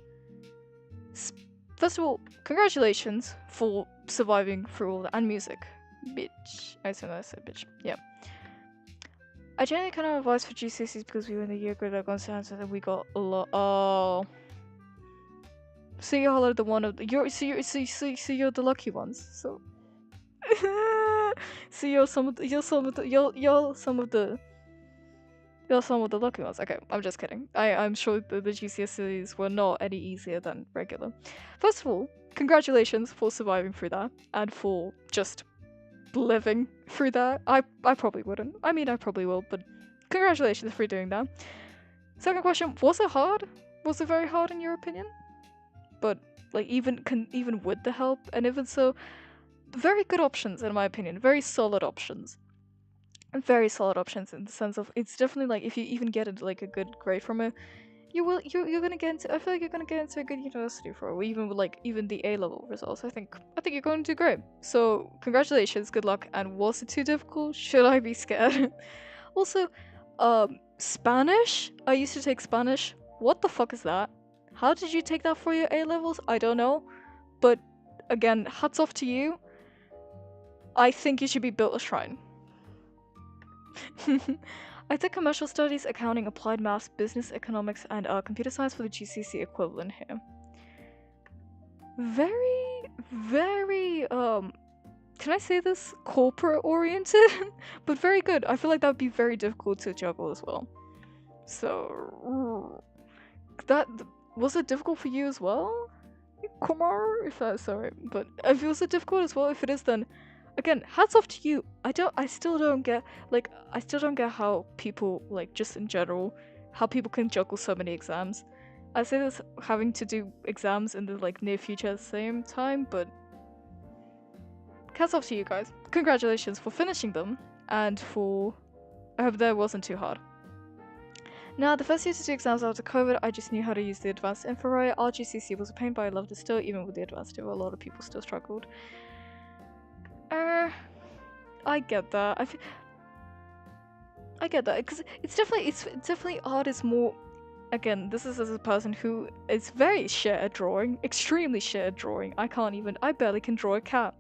First of all, congratulations for surviving through all that, and music. Bitch. I said bitch. Yeah. I generally kind of advised for GCSEs because we were in the year grade like on science and we got a lot. Oh. So you're the one of the, you're the lucky ones. So so you're some of the You're some of the lucky ones. Okay, I'm just kidding. I'm sure the GCSEs were not any easier than regular. First of all, congratulations for surviving through that and for just living through that. I probably wouldn't. I mean, I probably will, but congratulations for doing that. Second question, was it hard? Was it very hard in your opinion? But like even with the help, and even so, very good options in my opinion. Very solid options. Very solid options in the sense of it's definitely like if you even get like a good grade from it, you're gonna get into, I feel like you're gonna get into a good university for it, or even with like even the A level results. I think you're going to do great. So congratulations, good luck. And was it too difficult? Should I be scared? Also, Spanish. I used to take Spanish. What the fuck is that? How did you take that for your A levels? I don't know, but again, hats off to you. I think you should be built a shrine. I took commercial studies, accounting, applied maths, business economics, and computer science for the GCC equivalent here. Very, very, can I say this? Corporate oriented, but very good. I feel like that would be very difficult to juggle as well. So, that, was it difficult for you as well? Kumar, if that's sorry, but if it was difficult as well, if it is, then again, hats off to you. I still don't get how people, like, just in general, how people can juggle so many exams. I say this having to do exams in the like near future at the same time, but hats off to you guys. Congratulations for finishing them, and for, I hope that wasn't too hard. Now, the first year to do exams after COVID, I just knew how to use the advanced info. RGCC was a pain, but I loved it still, even with the advanced info. A lot of people still struggled. I get that. I get that because it's definitely art is more. Again, this is as a person who is very shit at drawing, extremely shit at drawing. I barely can draw a cat.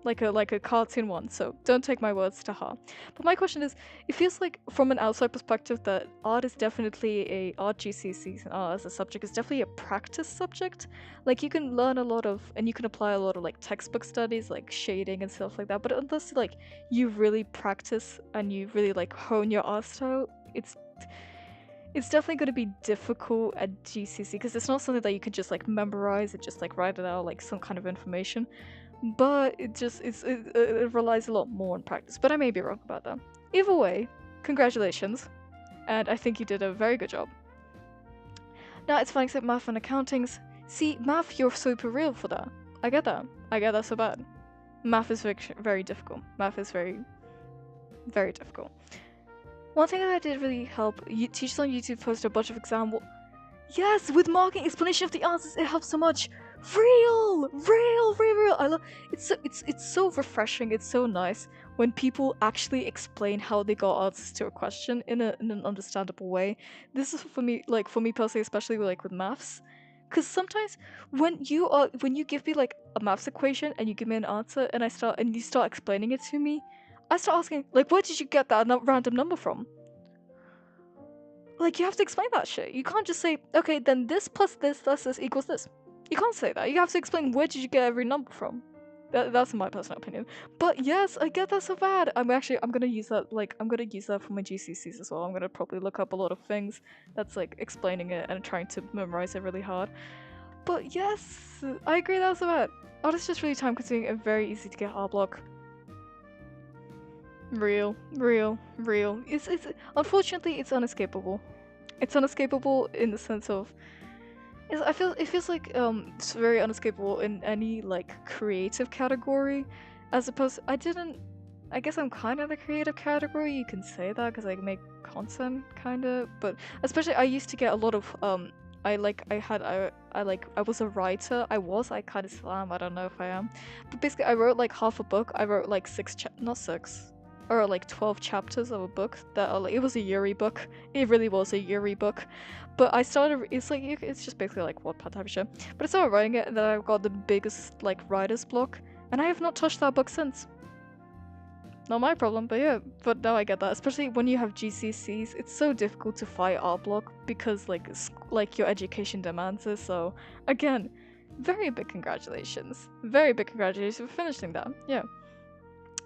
Like a cartoon one, so don't take my words to heart. But my question is, it feels like from an outside perspective that art is definitely art GCSEs and art as a subject is definitely a practice subject. Like you can learn a lot of, and you can apply a lot of like textbook studies, like shading and stuff like that. But unless like you really practice and you really like hone your art style, it's definitely going to be difficult at GCSE because it's not something that you could just like memorize and just like write it out like some kind of information. But it relies a lot more on practice. But I may be wrong about that. Either way, congratulations, and I think you did a very good job. Now it's fine except math and accountings. See, math, you're super real for that. I get that. I get that so bad. Math is very difficult. Math is very, very difficult. One thing that did really help, teachers on YouTube posted a bunch of examples. Yes, with marking explanation of the answers, it helps so much. Real. I love it's so refreshing. It's so nice when people actually explain how they got answers to a question in an understandable way. This is for me personally, especially with maths, because sometimes when you give me like a maths equation and you give me an answer and you start explaining it to me, I start asking like, where did you get that random number from? Like, you have to explain that shit. You can't just say, okay, then this plus this equals this. You can't say that. You have to explain where did you get every number from. That's my personal opinion. But yes, I get that so bad. I'm gonna use that, I'm gonna use that for my GCSEs as well. I'm gonna probably look up a lot of things that's like explaining it and trying to memorize it really hard. But yes, I agree that was so bad. Art is just really time consuming and very easy to get art block. Real. It's unfortunately it's unescapable. It's unescapable in the sense of it feels like it's very unescapable in any like creative category, as opposed I guess I'm kind of the creative category. You can say that because I make content kind of, but especially I used to get a lot of I was a writer. I kind of still am. I don't know if I am, but basically I wrote like half a book. I wrote like not six. Or like 12 chapters of a book that it was a Yuri book. It really was a Yuri book. But I started, it's just basically like Wattpad type of shit. But I started writing it and then I got the biggest like writer's block. And I have not touched that book since. Not my problem, but yeah. But now I get that. Especially when you have GCSEs, it's so difficult to fight art block because like your education demands it. So again, very big congratulations. Very big congratulations for finishing that. Yeah.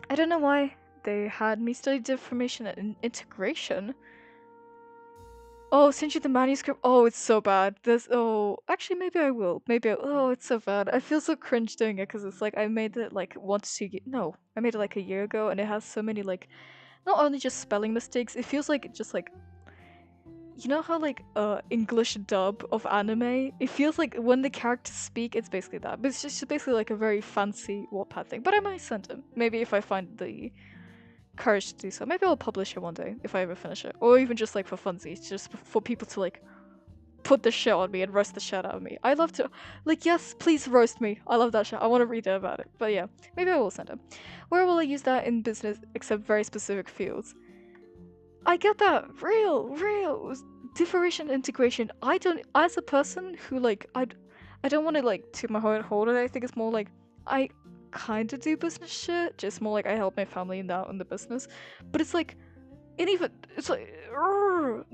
I don't know why they had me study information and integration. Oh, send you the manuscript. Oh, it's so bad. This. Oh, actually, maybe I will. Maybe. Oh, it's so bad. I feel so cringe doing it because it's like I made it like 1 to 2 No, I made it like a year ago, and it has so many like not only just spelling mistakes. It feels like just like you know how like English dub of anime. It feels like when the characters speak, it's basically that. But it's just basically like a very fancy Wattpad thing. But I might send him. Maybe if I find the courage to do so. Maybe I'll publish it one day if I ever finish it, or even just like for funsies, just for people to like put the shit on me and roast the shit out of me. I love to, like, yes, please roast me. I love that shit. I want to read it about it. But yeah, maybe I will send it. Where will I use that in business except very specific fields? I get that. Real. Differentiation integration. I don't, as a person who, like, I don't want to, like, toot my horn hold it. I think it's more like, I kind of do business shit, just more like I help my family out in the business. But it's like, it even, it's like,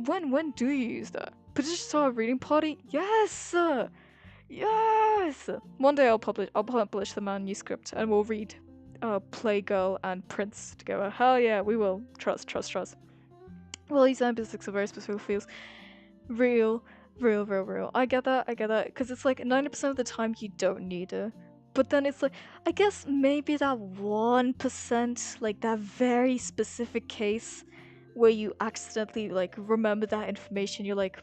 when do you use that? Petition to start a reading party? Yes! Yes! One day I'll publish the manuscript and we'll read Playgirl and Prince together. Hell yeah, we will. Trust. Well, these ambitics are very specific fields. Real. I get that. Because it's like 90% of the time you don't need it. But then it's like, I guess maybe that 1%, like that very specific case where you accidentally like remember that information, you're like,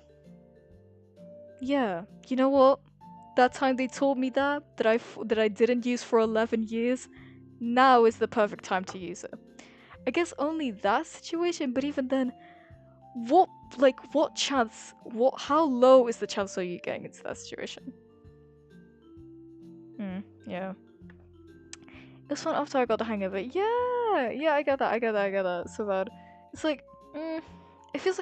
yeah, you know what? That time they told me that I didn't use for 11 years, now is the perfect time to use it. I guess only that situation, but even then, what chance, how low is the chance of you getting into that situation? Yeah. It was fun after I got the hang of it. Yeah, I get that. So bad. It's like, it feels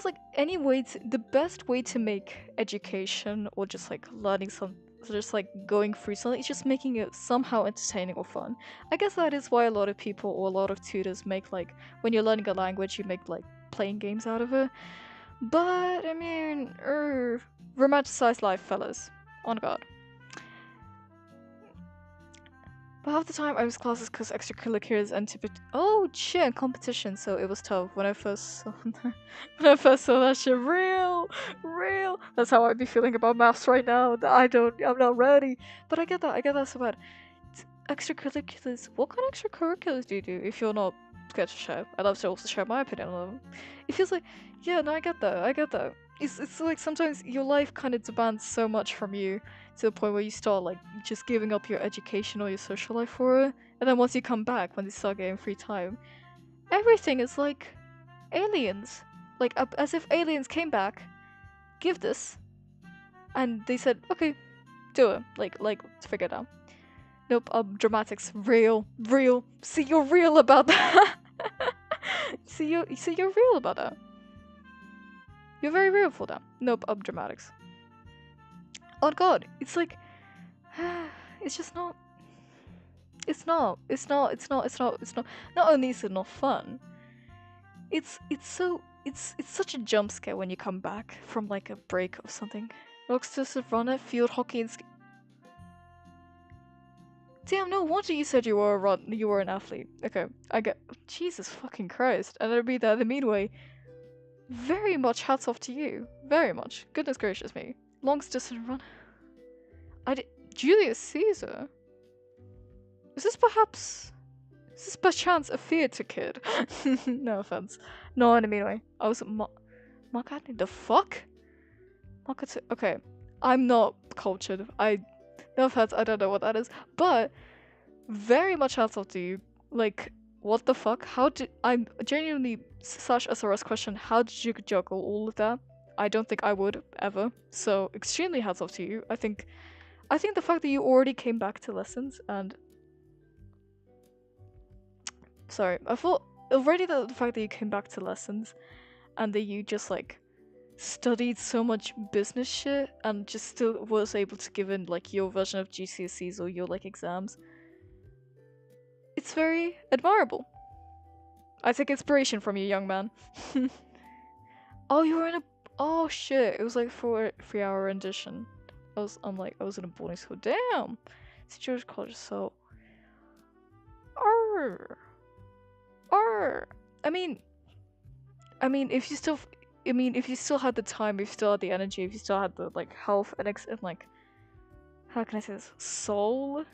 like any way to, the best way to make education or just like learning some, just like going through something, it's just making it somehow entertaining or fun. I guess that is why a lot of people or a lot of tutors make like when you're learning a language, you make like playing games out of it. But I mean, romanticize life, fellas. On God. But half the time I was classes because extracurriculars and oh shit, and competition, so it was tough when I first saw when I first saw that shit. Real. That's how I'd be feeling about maths right now. That I'm not ready. But I get that so bad. Extracurriculars. What kind of extracurriculars do you do if you're not scared to share? I'd love to also share my opinion on them. It feels like, yeah, no, I get that. It's like sometimes your life kind of demands so much from you to the point where you start like just giving up your education or your social life for it. And then once you come back, when you start getting free time, everything is like aliens. Like as if aliens came back, give this, and they said, okay, do it. Like figure it out. Nope, dramatics. Real. See, you're real about that. See, you're real about that. You're very real for that. Nope, dramatics. Oh god, it's like, it's just not. It's not. Not only is it not fun, it's such a jump scare when you come back from like a break or something. Looks just a runner, field hockey, and damn, no wonder you said you were an athlete. Okay, I get. Jesus fucking Christ, and I read that in a mean way. Very much hats off to you. Very much. Goodness gracious me. Long distance run. Julius Caesar. Is this perchance a theatre kid? No offense. No, in a mean way. I was Mark Antony. The fuck? Okay, I'm not cultured. No offense. I don't know what that is, but very much hats off to you. Like, what the fuck? I'm genuinely slash SRS question, how did you juggle all of that? I don't think I would ever. So extremely hats off to you. I think the fact that you already came back to lessons and sorry, I thought already the fact that you came back to lessons and that you just like studied so much business shit and just still was able to give in like your version of GCSEs or your like exams. It's very admirable. I take inspiration from you, young man. Oh, you were in a. Oh shit! It was like 3-hour rendition. I was in a boarding school. Damn. St. George College. So. Arr. I mean, if I mean, if you still had the time, if you still had the energy, if you still had the like health and like, how can I say this, soul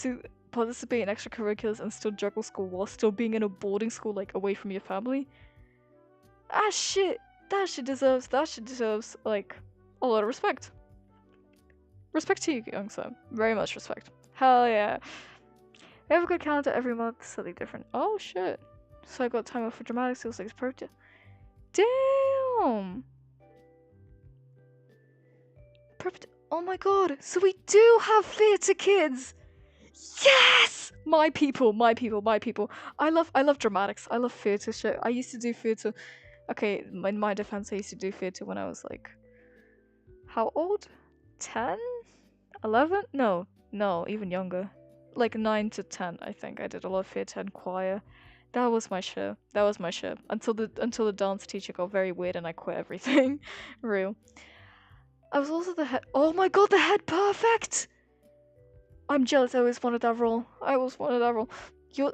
to participate in extracurriculars and still juggle school while still being in a boarding school like away from your family, that shit deserves like a lot of respect. Respect to you, young son. Very much respect. Hell yeah. We have a good calendar every month, something different. Oh shit. So I got time off for dramatics, it was like it's perfect. Damn! Perfect. Oh my god, so we do have theatre kids! Yes! My people. I love dramatics. I love theatre shit. I used to do theatre. Okay, in my defense, I used to do theatre when I was like, how old? 10? 11? No, even younger. Like 9 to 10, I think. I did a lot of theatre and choir. That was my shit. Until the dance teacher got very weird and I quit everything. Real. I was also the head. Oh my god, the head perfect! I'm jealous. I always wanted that role. You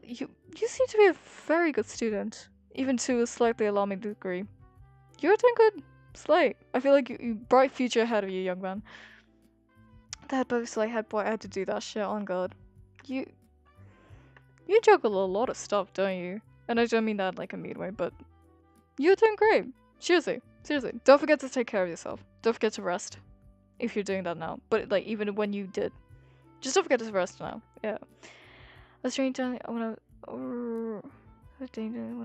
seem to be a very good student, even to a slightly alarming degree. You're doing good. Slay. I feel like you bright future ahead of you, young man. That both slay head boy. I had to do that shit. On God. You juggle a lot of stuff, don't you? And I don't mean that like a mean way, but you're doing great. Seriously. Don't forget to take care of yourself. Don't forget to rest. If you're doing that now. But like even when you did. Just don't forget to rest now. Yeah. I was trying to when I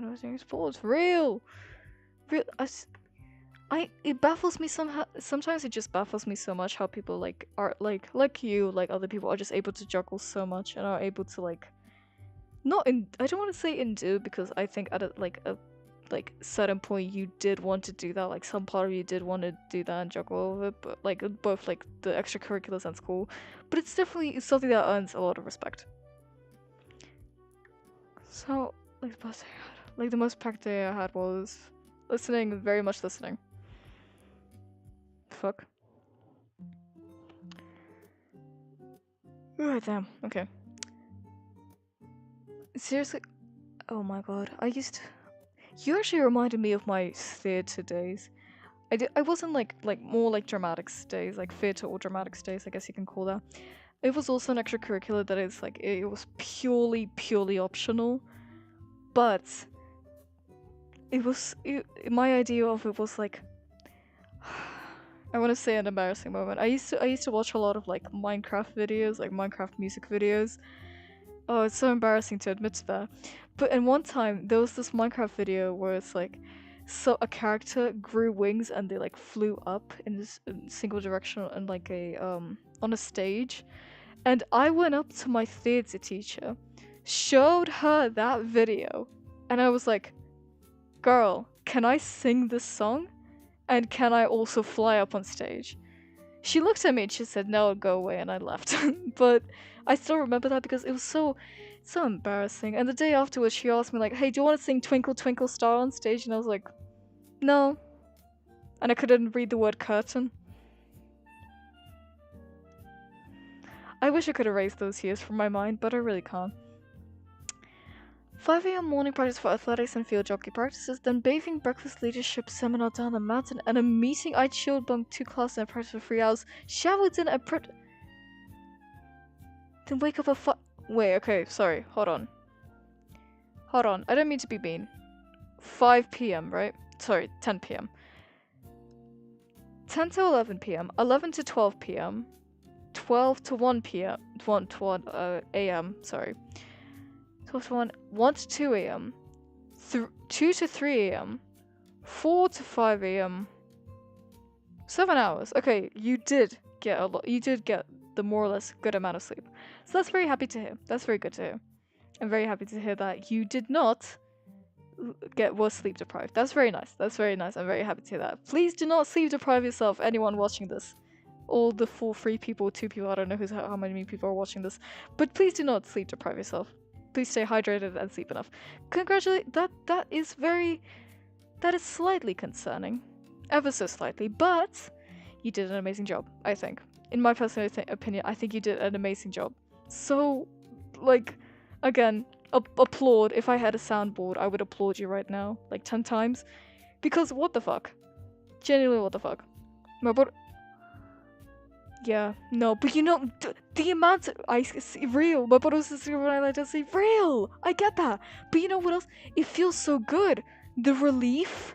was doing sports. Real. It baffles me somehow. Sometimes it just baffles me so much how people like are like you, like other people are just able to juggle so much and are able to like not in. I don't want to say undo because I think at a certain point you did want to do that. Like some part of you did want to do that and juggle all of it, but like both like the extracurriculars and school. But it's definitely something that earns a lot of respect. So like the best day I had, like the most packed day I had was listening, very much listening. Fuck. Oh damn. Okay. Seriously. Oh my god. You actually reminded me of my theatre days. I wasn't like more like dramatics days, like theatre or dramatics days, I guess you can call that. It was also an extracurricular that is like it was purely optional, but my idea of it was like I want to say an embarrassing moment. I used to watch a lot of like Minecraft videos, like Minecraft music videos. Oh, it's so embarrassing to admit to that. But in one time, there was this Minecraft video where it's like, so a character grew wings and they like flew up in this single direction and like on a stage. And I went up to my theatre teacher, showed her that video, and I was like, girl, can I sing this song? And can I also fly up on stage? She looked at me and she said, no, go away, and I left. But I still remember that because it was so embarrassing. And the day afterwards, she asked me like, hey, do you want to sing Twinkle Twinkle Star on stage? And I was like, no. And I couldn't read the word curtain. I wish I could erase those years from my mind, but I really can't. 5 a.m. morning practice for athletics and field jockey practices, then bathing, breakfast, leadership seminar down the mountain, and a meeting. I chilled, bunked 2 classes and practiced for 3 hours, showered in and then wake up at wait, okay, sorry, hold on. I don't mean to be mean. 5 p.m., right? Sorry, 10 p.m. 10 to 11 p.m., 11 to 12 p.m., 12 to 1 p.m., 1 to 1 a.m., sorry. 12 to 1, 1 to 2 a.m., 2 to 3 a.m., 4 to 5 a.m., 7 hours. Okay, you did get a lot. You did get the more or less good amount of sleep. So that's very happy to hear. That's very good to hear. I'm very happy to hear that you did not was sleep deprived. That's very nice. I'm very happy to hear that. Please do not sleep deprive yourself, anyone watching this. All the 3 people, 2 people, I don't know how many people are watching this. But please do not sleep deprive yourself. Please stay hydrated and sleep enough. Congratulate. That is slightly concerning. Ever so slightly. But you did an amazing job, I think. In my personal opinion, I think you did an amazing job. So, like, again, applaud. If I had a soundboard, I would applaud you right now, like 10 times. Because what the fuck? Genuinely, what the fuck? My body. Yeah, no, but you know, the amount I see real. My body was when I like to say real. I get that, but you know what else? It feels so good. The relief,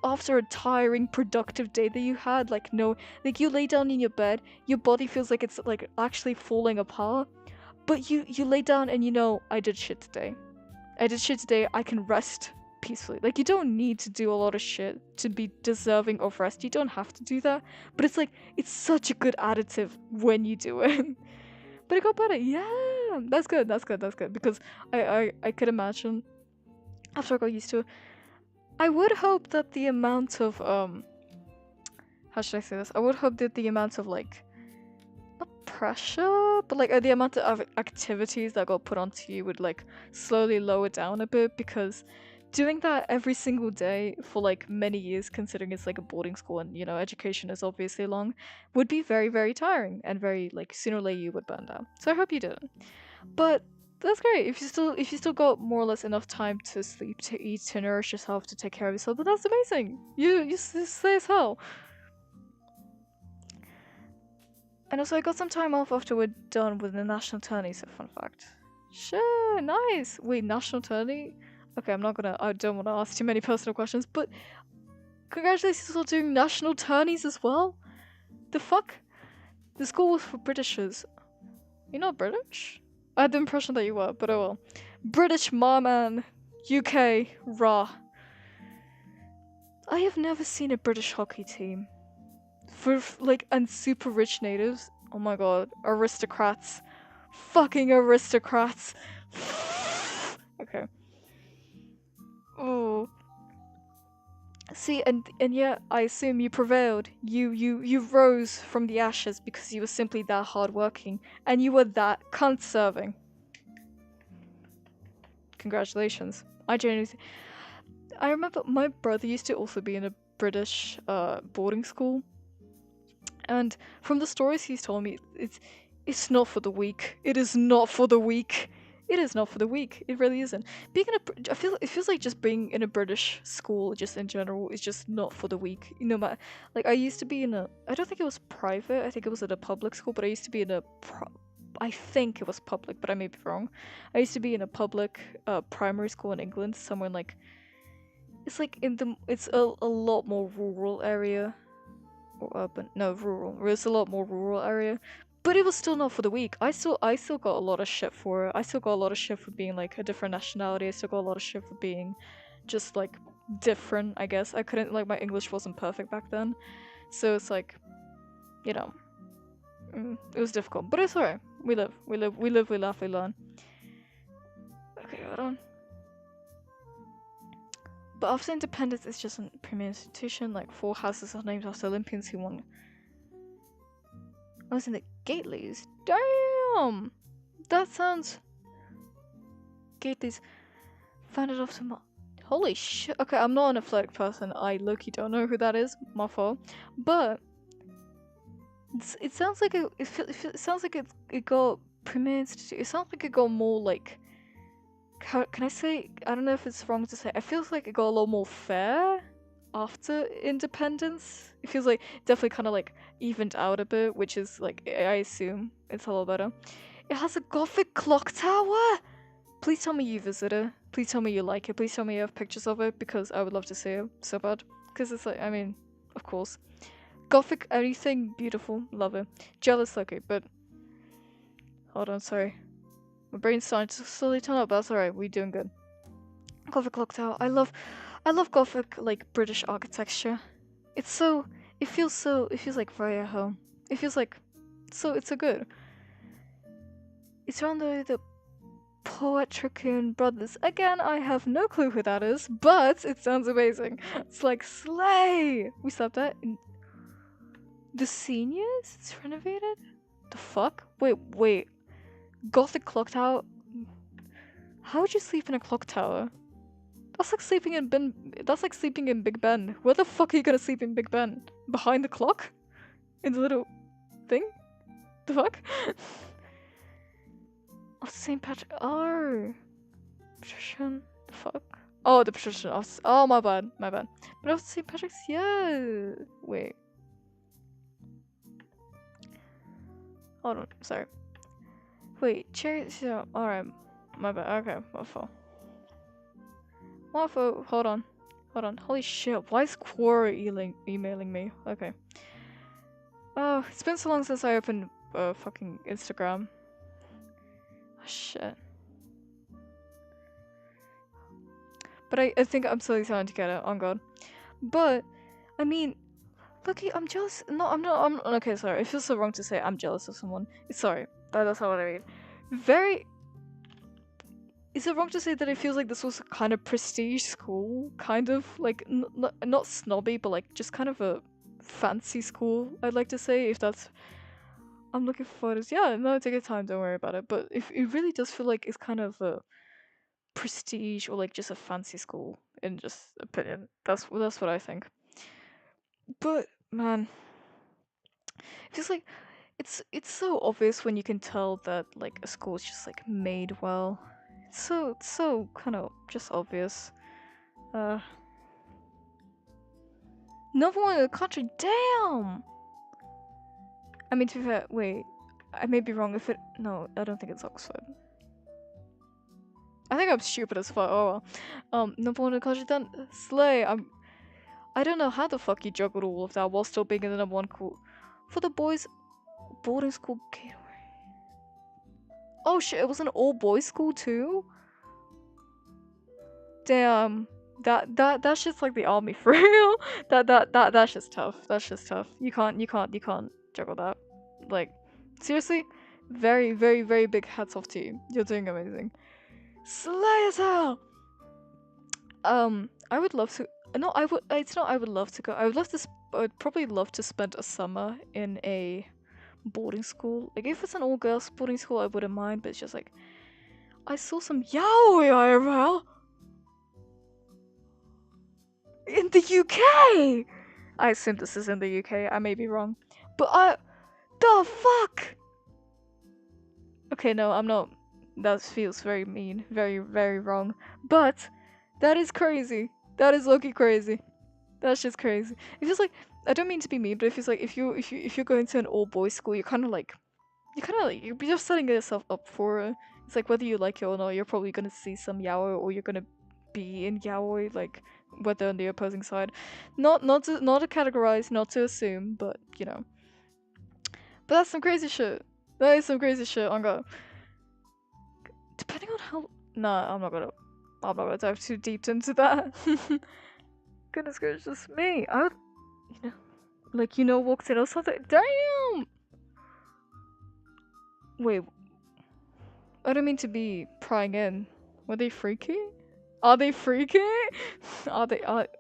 after a tiring, productive day that you had. Like no, like you lay down in your bed, your body feels like it's like actually falling apart. But you lay down and you know I did shit today. I can rest peacefully. Like you don't need to do a lot of shit to be deserving of rest. You don't have to do that. But it's like it's such a good additive when you do it. But it got better. Yeah. That's good. Because I could imagine after I got used to it. I would hope that the amount of how should I say this? I would hope that the amount of like not pressure, but like the amount of activities that got put onto you would like slowly lower down a bit, because doing that every single day for like many years, considering it's like a boarding school and you know education is obviously long, would be very very tiring and very like sooner or later you would burn out. So I hope you didn't. But that's great if you still got more or less enough time to sleep, to eat, to nourish yourself, to take care of yourself. But that's amazing. You stay as hell. And also, I got some time off after we're done with the national tourney, so fun fact. Sure, nice. Wait, national tourney? Okay, I don't want to ask too many personal questions, but congratulations on doing national tourneys as well? The fuck? The school was for Britishers. You're not British? I had the impression that you were, but oh well. British, ma man. UK, rah. I have never seen a British hockey team. For like and super rich natives. Oh my god, aristocrats, fucking aristocrats. Okay. Oh. See, and yeah, I assume you prevailed. You rose from the ashes because you were simply that hardworking, and you were that cunt serving. Congratulations. I remember my brother used to also be in a British boarding school. And from the stories he's told me, it's not for the weak. It is not for the weak. It is not for the weak. It really isn't. Being in a, it feels like just being in a British school, just in general, is just not for the weak. You know, like I used to be in a, I don't think it was private. I think it was at a public school, but I used to be in a, I think it was public, but I may be wrong. I used to be in a public primary school in England, somewhere like, it's like it's a lot more rural area. Or urban, no, rural. It was a lot more rural area, but it was still not for the weak. I still got a lot of shit for it. I still got a lot of shit for being like a different nationality. I still got a lot of shit for being just like different. I guess I couldn't, like, my English wasn't perfect back then, so it's like, you know, it was difficult. But it's alright. We live, we laugh, we learn. Okay, hold on. But after independence, it's just a premier institution. Like 4 houses are named after Olympians who won. I was in the Gately's. Damn, that sounds. Gately's founded after holy shit. Okay, I'm not an athletic person. I low-key don't know who that is. My fault. But it sounds like it sounds like it got premier institute. It sounds like it got more like. How can I say? I don't know if it's wrong to say. It feels like it got a lot more fair after independence. It feels like definitely kind of like evened out a bit, which is like I assume it's a lot better. It has a Gothic clock tower. Please tell me you visit it. Please tell me you like it. Please tell me you have pictures of it, because I would love to see it so bad. Because it's like, I mean, of course, Gothic anything beautiful, love it. Jealous, okay, but hold on, sorry. My brain's starting to slowly turn up, but that's alright, we're doing good. Gothic clock tower. I love Gothic, like, British architecture. It feels like very at home. It feels like, it's so good. It's around the Poetrican Brothers. Again, I have no clue who that is, but it sounds amazing. It's like, slay! We slept at the seniors? It's renovated? The fuck? Wait. Gothic clock tower? How would you sleep in a clock tower? That's like sleeping in Big Ben. Where the fuck are you gonna sleep in Big Ben? Behind the clock? In the little thing? The fuck? Oh, St. Patrick. Oh. Patrician. The fuck? Oh, the Patrician office. Oh, my bad, my bad. But after St. Patrick's, yeah. Wait. Hold on, sorry. Wait, cherry. Yeah, alright. My bad. Okay, Waffle. Hold on. Holy shit, why is Quora emailing me? Okay. Oh, it's been so long since I opened fucking Instagram. Oh, shit. But I think I'm so excited to get it, on God. But, I mean, Lucky, I'm jealous. No, I'm not. Okay, sorry. It feels so wrong to say I'm jealous of someone. Sorry. That's not what I mean. Very. Is it wrong to say that it feels like this was a kind of prestige school? Kind of like not snobby, but like just kind of a fancy school. I'd like to say, if that's. I'm looking for photos. Yeah, no, take your time. Don't worry about it. But if it really does feel like it's kind of a prestige or like just a fancy school, in just opinion. That's what I think. But man, it feels like it's so obvious when you can tell that like a school is just like made well. It's so kind of just obvious. Uh, Number one in the country. Damn. I mean, to be fair, wait, I may be wrong. If it no, I don't think it's Oxford. I think I'm stupid as fuck. Oh well. Number one in the country. Then slay. I don't know how the fuck you juggled all of that while still being in the number one school for the boys boarding school gateway. Oh shit! It was an all boys school too. Damn. That's just like the army for real. That's just tough. That's just tough. You can't juggle that. Like, seriously, very big hats off to you. You're doing amazing. Slay as hell. I would love to. No, I would. It's not. I would love to go. I would love to. I'd probably love to spend a summer in a boarding school. Like, if it's an all girls boarding school, I wouldn't mind. But it's just like, I saw some yaoi IRL in the UK. I assume this is in the UK. I may be wrong, but the fuck. Okay, no, I'm not. That feels very mean, very wrong. But that is crazy. That is low-key crazy. That's just crazy. It feels like, I don't mean to be mean, but it feels like if you're going to an all-boys school, you're just setting yourself up for it. It's like whether you like it or not, you're probably gonna see some yaoi, or you're gonna be in yaoi, like whether on the opposing side. Not to categorize, not to assume, but you know. But that's some crazy shit. That is some crazy shit. I'm gonna. Depending on how. Nah, I'm not gonna dive too deep into that. Goodness gracious me. I would, walked in or something. Damn! Wait. I don't mean to be prying in. Were they freaky? Are they freaky?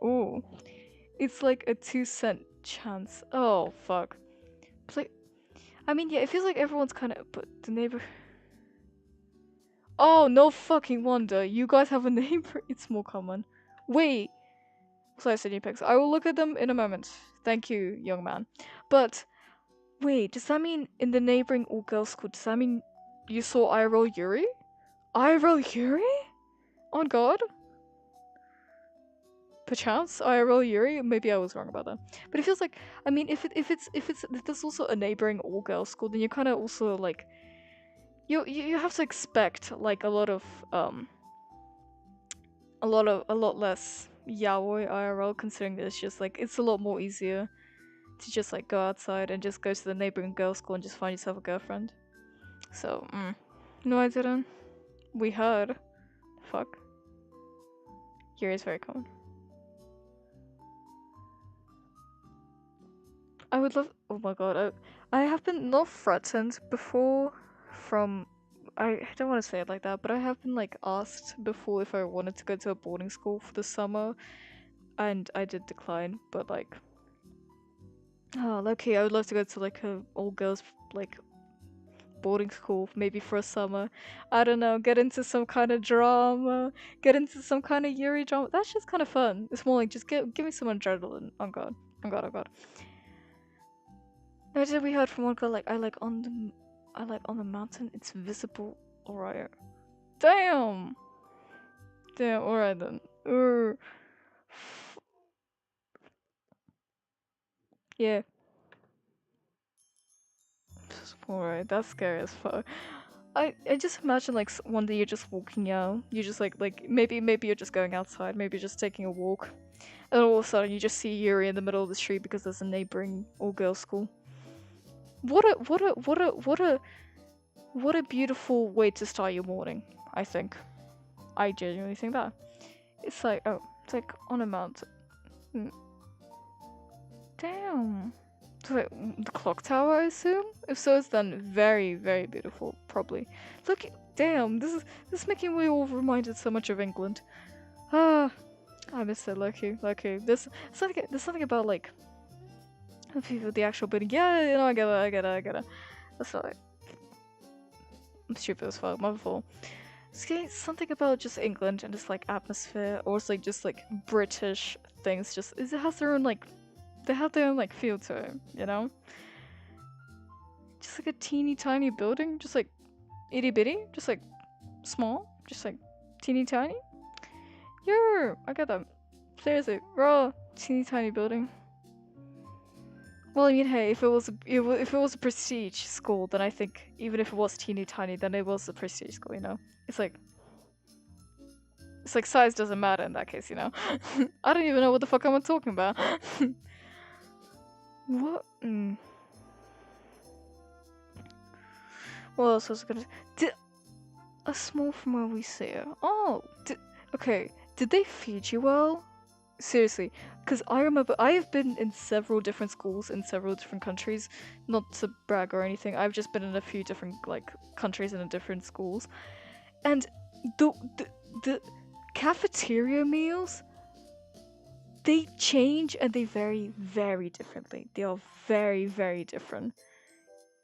Ooh. It's like a 2-cent chance. Oh, fuck. It's like, I mean, yeah, it feels like everyone's kind of, but the neighbor. Oh, no fucking wonder. You guys have a neighbor. It's more common. Wait. So I said pics. I will look at them in a moment. Thank you, young man. But wait, does that mean in the neighboring all-girls school? Does that mean you saw IRL Yuri? IRL Yuri? On God? Perchance IRL Yuri? Maybe I was wrong about that. But it feels like, I mean, if there's also a neighboring all-girls school, then you kind of also like you have to expect like a lot less yaoi IRL, considering that it's just like it's a lot more easier to just like go outside and just go to the neighboring girls' school and just find yourself a girlfriend. So, no, I didn't. We heard. Fuck. Yuri is very common. I would love. Oh my god, I have been not threatened before from. I don't want to say it like that, but I have been like asked before if I wanted to go to a boarding school for the summer, and I did decline. But like, oh, okay, I would love to go to like a all girls like boarding school, maybe for a summer. I don't know, get into some kind of drama, get into some kind of Yuri drama. That's just kind of fun. It's more like just give me some adrenaline. Oh god, oh god, oh god. No, did we heard from one girl like I like on the mountain. It's visible. Alright. Damn. Damn, alright then. Yeah. Alright, that's scary as fuck. I just imagine like one day you're just walking out. You just like maybe you're just going outside. Maybe you're just taking a walk, and all of a sudden you just see Yuri in the middle of the street because there's a neighboring all-girls school. What a beautiful way to start your morning. I think. I genuinely think that. It's like it's like on a mountain. Damn. So, like, the clock tower, I assume? If so, it's then very, very beautiful, probably. Look, damn, this is making me all reminded so much of England. Ah, I miss it, lucky. There's something about like the actual building. Yeah, you know, I get it. That's not like I'm stupid as fuck, my fault. Something about just England and just like atmosphere, or it's like just like British things. Just it has their own like. They have their own like feel to it, you know? Just like a teeny tiny building, just like itty bitty, just like small, just like teeny tiny. Yeah, I got them. Seriously, raw, teeny tiny building. Well, I mean, hey, if it was a prestige school, then I think even if it was teeny tiny, then it was a prestige school, you know? It's like size doesn't matter in that case, you know? I don't even know what the fuck I'm talking about. What? What else was I gonna? A small from where we see it. Oh, okay. Did they feed you well? Seriously, because I remember I have been in several different schools in several different countries. Not to brag or anything. I've just been in a few different like countries and in different schools, and the cafeteria meals, they change and they vary very differently. They are very, very different.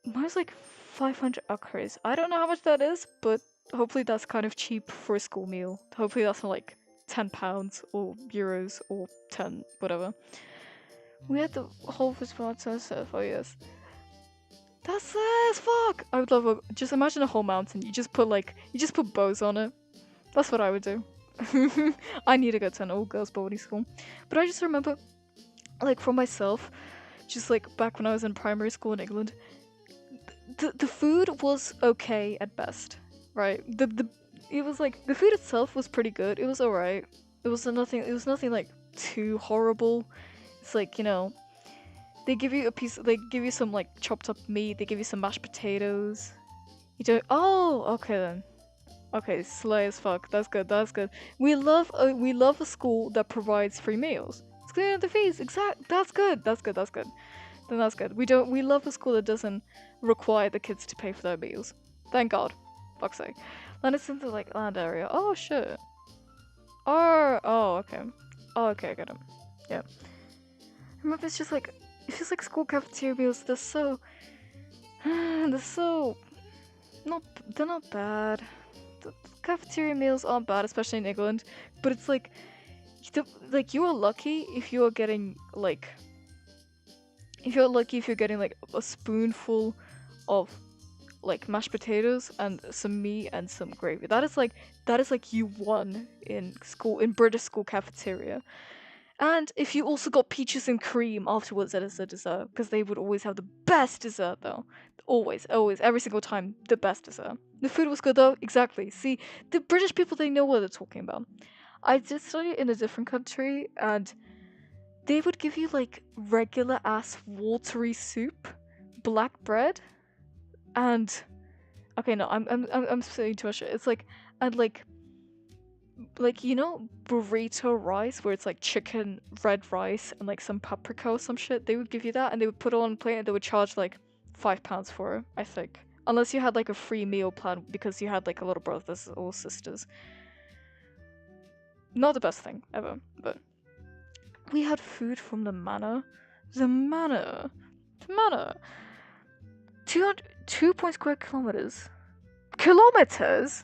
Mine's like 500 akras. I don't know how much that is, but hopefully that's kind of cheap for a school meal. Hopefully that's not like £10 or euros or 10, whatever. We had the whole response stuff. Oh yes. That's as fuck! I would love just imagine a whole mountain. You just put bows on it. That's what I would do. I need to go to an all girls boarding school. But I just remember, like for myself, just like back when I was in primary school in England, the food was okay at best, right? It was like the food itself was pretty good. It was alright. It was nothing like too horrible. It's like, you know, they give you they give you some like chopped up meat, they give you some mashed potatoes. You don't okay then. Okay, slay as fuck. That's good. We love a school that provides free meals. It's clear on the fees. That's good. Then that's good. We love a school that doesn't require the kids to pay for their meals. Thank God. Fuck's sake. Then it's into like land area. Oh shit. Okay. Oh okay, I got him. Yeah. Remember it's just like it feels like school cafeteria meals, they're so they're not bad. The cafeteria meals aren't bad, especially in England, but it's like you are lucky if you are getting like if you're getting like a spoonful of like mashed potatoes and some meat and some gravy. That is like you won in British school cafeteria. And if you also got peaches and cream afterwards as a dessert, because they would always have the best dessert though. Always, every single time, the best dessert. The food was good though, exactly. See, the British people, they know what they're talking about. I did study in a different country, and they would give you like regular ass watery soup, black bread, and okay, no, I'm saying too much. It's like and like you know burrito rice where it's like chicken, red rice, and like some paprika or some shit. They would give you that, and they would put it on a plate, and they would charge like £5 for it, I think. Unless you had like a free meal plan because you had like a lot of brothers or sisters. Not the best thing ever, but we had food from the manor. The manor. 2 square kilometers. Kilometers?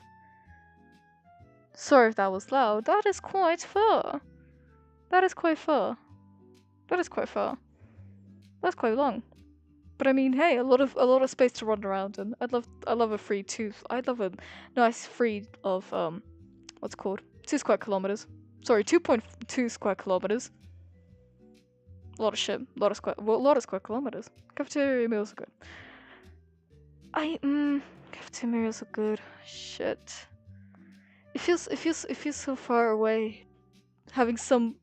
Sorry if that was loud. That is quite far. That's quite long. But I mean, hey, a lot of space to run around in. I love a free tooth. I'd love a nice free of what's it called? 2 square kilometers. Sorry, 2.2 square kilometers. A lot of shit. A lot of square kilometers. Cafeteria meals are good. Cafeteria meals are good. Shit. It feels so far away. Having some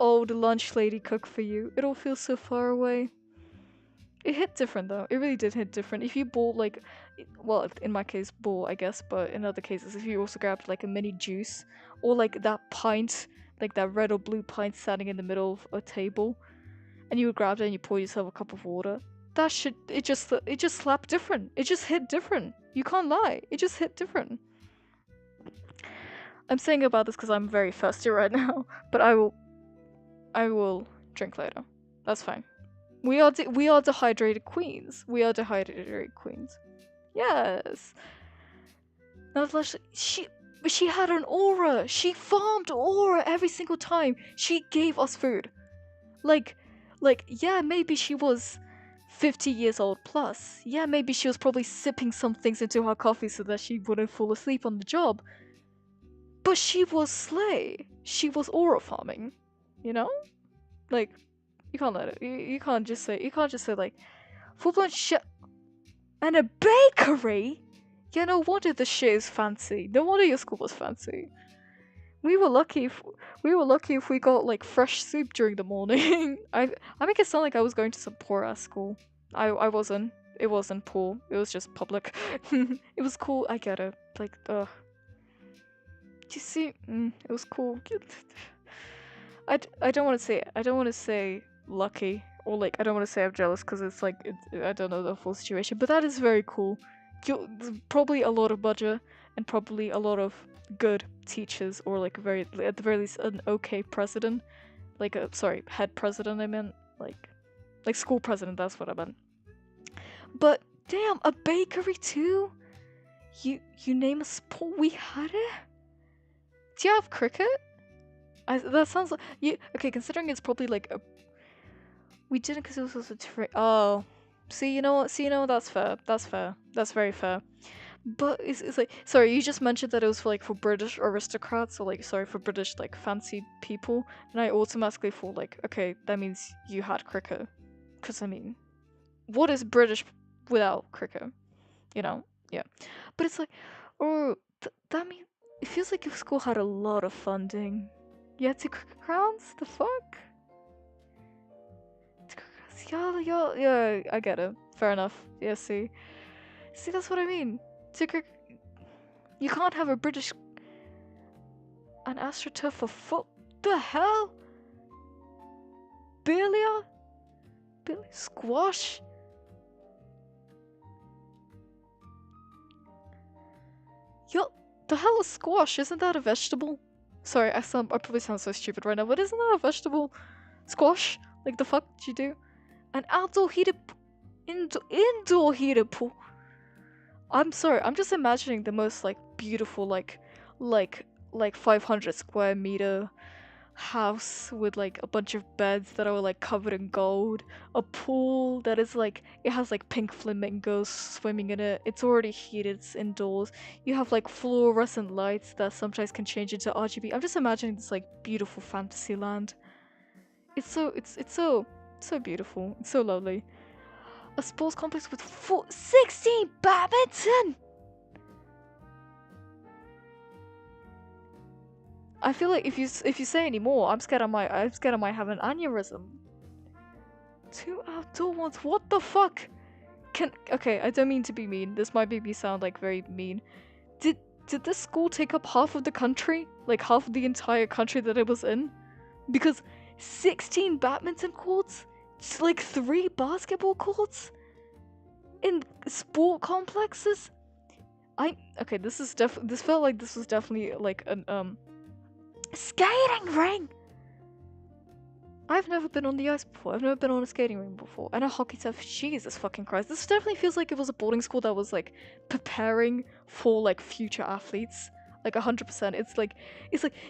old lunch lady cook for you. It all feels so far away. It hit different though. It really did hit different. If you bought like, well, in my case, bought I guess, but in other cases, if you also grabbed like a mini juice or like that pint, like that red or blue pint standing in the middle of a table, and you grabbed it and you pour yourself a cup of water, that shit, it just slapped different. It just hit different. You can't lie. It just hit different. I'm saying about this because I'm very thirsty right now, but I will drink later. That's fine. We are dehydrated queens. We are dehydrated queens. Yes. Now she had an aura. She farmed aura every single time. She gave us food. Like yeah, maybe she was 50 years old plus. Yeah, maybe she was probably sipping some things into her coffee so that she wouldn't fall asleep on the job. But she was slay. She was aura farming. You know? Like, you can't let it. You can't just say like, full-blown shit. And a bakery? Yeah, no wonder the shit is fancy. No wonder your school was fancy. We were lucky if we got like fresh soup during the morning. I make it sound like I was going to some poor ass school. I wasn't. It wasn't poor. It was just public. It was cool. I get it. Like, ugh. You see, it was cool. I don't want to say lucky or like I don't want to say I'm jealous because it's like I don't know the full situation, but that is very cool. Probably a lot of budget and probably a lot of good teachers or like at the very least an okay president, like head president. I meant like school president. That's what I meant. But damn, a bakery too. You name a sport. We had it. Do you have cricket? That sounds like you. Okay, considering it's probably like a. We didn't because it was also oh, see, you know what? That's fair. That's fair. That's very fair. But it's like sorry, you just mentioned that it was for like for British aristocrats or like sorry for British like fancy people, and I automatically thought like okay, that means you had cricket, because I mean, what is British without cricket? You know, yeah. But it's like, oh, that means it feels like your school had a lot of funding. Yeah, 2 cricket grounds? The fuck? Yeah, I get it. Fair enough. Yeah, see, that's what I mean. You can't have a British an AstroTurf for foot. The hell? Billiard? Squash? Yo, the hell is squash? Isn't that a vegetable? Sorry, I probably sound so stupid right now, but isn't that a vegetable? Squash? Like the fuck did you do? An outdoor heated indoor heated pool. I'm sorry, I'm just imagining the most like beautiful like 500 square meter house with like a bunch of beds that are like covered in gold, a pool that is like it has like pink flamingos swimming in it. It's already heated, it's indoors. You have like fluorescent lights that sometimes can change into RGB. I'm just imagining this like beautiful fantasy land. It's so beautiful. It's so lovely. A sports complex with 16 badminton. I feel like if you say any more, I'm scared I might have an aneurysm. 2 outdoor ones. What the fuck? Okay, I don't mean to be mean. This might make me sound like very mean. Did this school take up half of the country? Like half of the entire country that it was in? Because 16 badminton courts? It's like 3 basketball courts? In sport complexes? Okay, this felt like this was definitely like an skating ring. I've never been on the ice before. I've never been on a skating ring before. And a hockey turf. Jesus fucking Christ. This definitely feels like it was a boarding school that was like preparing for like future athletes. Like 100%. It's like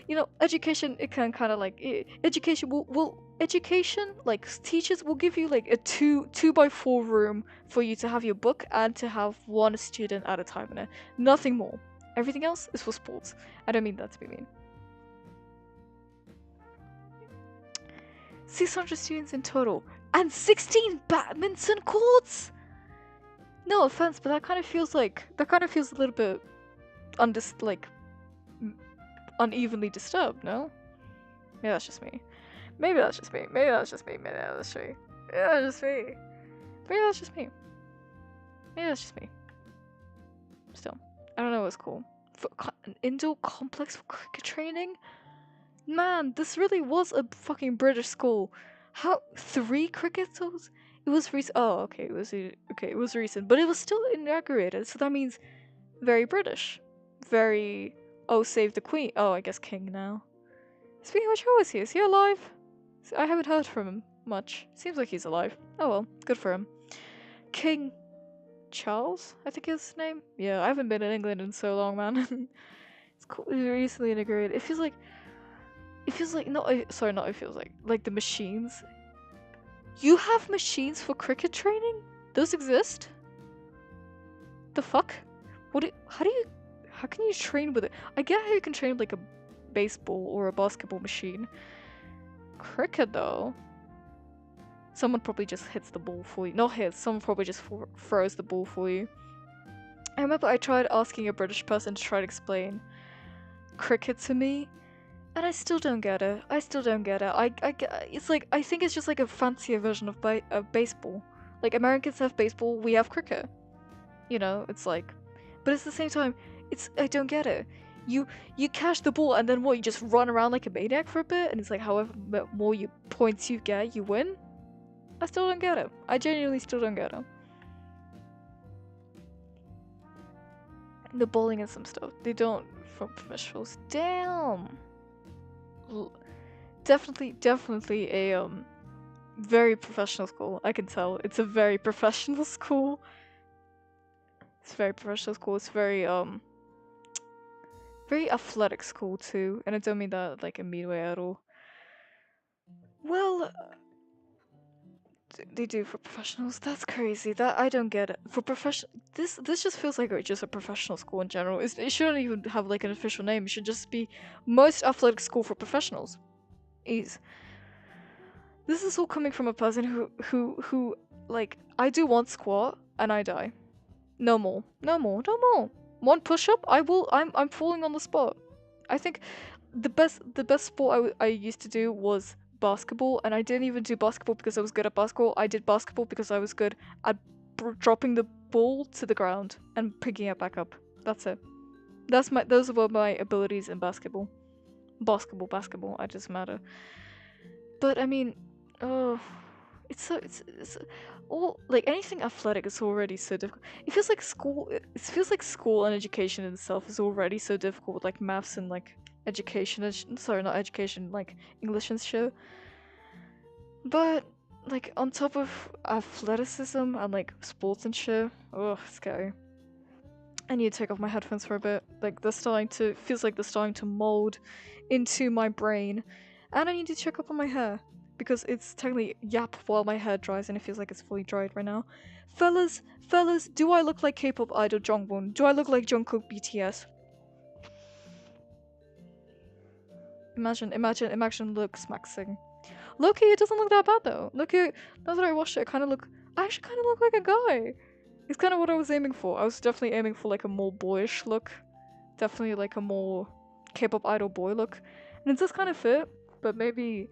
you know, education. It can kind of like education like teachers will give you like a 2x4 room for you to have your book and to have 1 student at a time in it. Nothing more. Everything else is for sports. I don't mean that to be mean. 600 students in total. And 16 badminton courts? No offense, but that kind of feels a little bit unevenly disturbed, no? Maybe that's just me. Maybe that's just me. Maybe that's just me. Maybe that's just me. Maybe that's just me. Maybe that's just me. Maybe that's just me. Still, I don't know what's cool. For an indoor complex for cricket training? Man, this really was a fucking British school. How 3 cricket schools? It was recent. Oh, okay, it was recent, but it was still inaugurated, so that means very British, very. Oh, save the Queen. Oh, I guess King now. Speaking of which, how is he? Is he alive? I haven't heard from him much. Seems like he's alive. Oh well, good for him. King Charles, I think is his name. Yeah, I haven't been in England in so long, man. It's cool. It was recently integrated. It feels like not. Sorry, not. It feels like the machines. You have machines for cricket training? Those exist? The fuck? How can you train with it? I get how you can train with like a baseball or a basketball machine. Cricket though? Someone probably just hits the ball for you. Not hits, someone probably just throws the ball for you. I remember I tried asking a British person to try to explain cricket to me, and I still don't get it. It's like, I think it's just like a fancier version of baseball. Like, Americans have baseball, we have cricket. You know, it's like... But at the same time, I don't get it. You catch the ball and then what, you just run around like a maniac for a bit, and it's like however more points you get, you win? I still don't get it. I genuinely still don't get it. The bowling and some stuff, they don't from professionals. Damn! Definitely a very professional school. I can tell. It's a very professional school. It's very professional school. It's very athletic school too, and I don't mean that like a mean way at all. Well, they do for professionals. That's crazy. That I don't get it. For professional, this just feels like just a professional school in general. It shouldn't even have like an official name. It should just be most athletic school for professionals. Ease. This is all coming from a person who like, I do one squat and I die. No more. One push-up, I'm falling on the spot. I think the best sport I used to do was basketball, and I didn't even do basketball because I was good at basketball. I did basketball because I was good at dropping the ball to the ground and picking it back up. That's it. Those were my abilities in basketball. Basketball. I just matter. But I mean, oh, it's all like anything athletic is already so difficult. It feels like school and education in itself is already so difficult with like maths and like education. Sorry, not education, like English and shit. But like on top of athleticism and like sports and shit, oh, scary. I need to take off my headphones for a bit. Like feels like they're starting to mold into my brain, and I need to check up on my hair because it's technically yap while my hair dries, and it feels like it's fully dried right now. Fellas, do I look like K-pop idol Jongwon? Do I look like Jungkook BTS? Imagine looks maxing. Loki, it doesn't look that bad though. Loki, now that I watched it, I actually kind of look like a guy. It's kind of what I was aiming for. I was definitely aiming for like a more boyish look. Definitely like a more K-pop idol boy look. And it does kind of fit, but maybe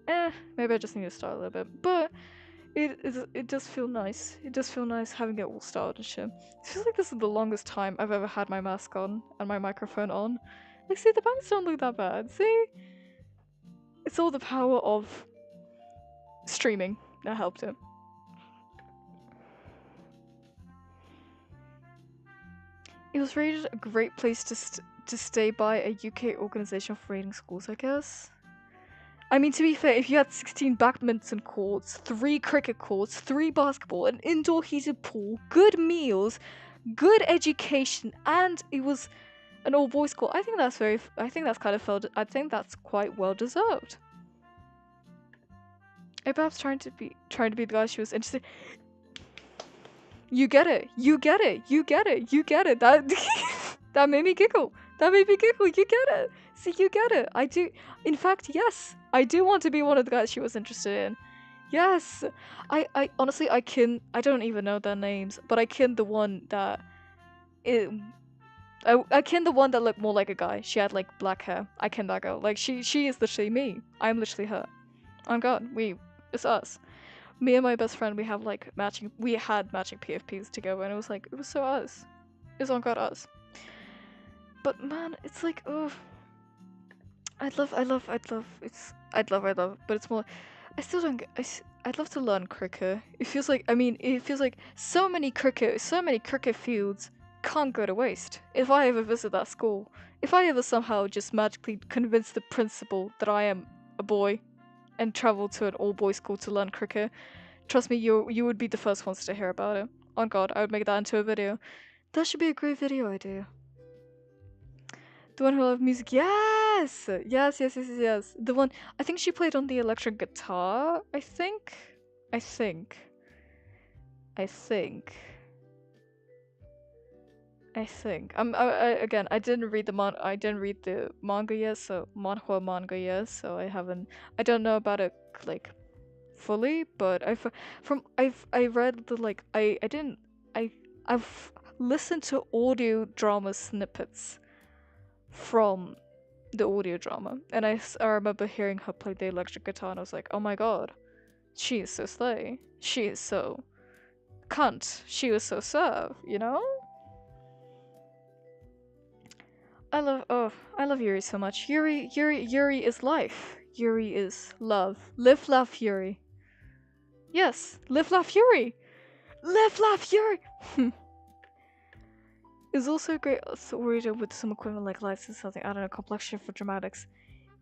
I just need to style a little bit. But it does feel nice. It does feel nice having it all styled and shit. It feels like this is the longest time I've ever had my mask on and my microphone on. Like, see, the bangs don't look that bad. See? It's all the power of streaming that helped it. It was rated a great place to stay by a UK organisation for rating schools, I guess. I mean, to be fair, if you had 16 badminton courts, 3 cricket courts, 3 basketball, an indoor heated pool, good meals, good education, and it was an all-boys school, I think that's quite well deserved. I perhaps trying to be the guy she was interested. You get it. That that made me giggle. You get it. See, you get it. I do. In fact, yes, I do want to be one of the guys she was interested in. Yes, I honestly, I don't even know their names, but I kin the one that, it, I kin the one that looked more like a guy. She had like black hair. I kin that girl. Like she is literally me. I'm literally her. Oh god, it's us. Me and my best friend, we had matching PFPs together, and it was so us. It's on god us. But man, it's like, oh, I'd love, but it's more, I still don't get, I'd love to learn cricket. It feels like, it feels like so many cricket fields can't go to waste. If I ever visit that school, if I ever somehow just magically convince the principal that I am a boy and travel to an all-boys school to learn cricket, trust me, you would be the first ones to hear about it. On god, I would make that into a video. That should be a great video idea. The one who loved music, yes! Yes. The one, I think she played on the electric guitar, I think. Again, I didn't read the manga yet, so manhwa manga yet, so I don't know about it, like, fully, but I've listened to audio drama snippets from the audio drama, and I remember hearing her play the electric guitar, and I was like, oh my god, she is so slay, she is so cunt, she was so serve, you know? I love Yuri so much. Yuri is life. Yuri is love. Live, laugh, Yuri. Yes, live, laugh, Yuri. Live, laugh, Yuri. It's also a great story with some equipment like lights and something. I don't know, complexion for dramatics.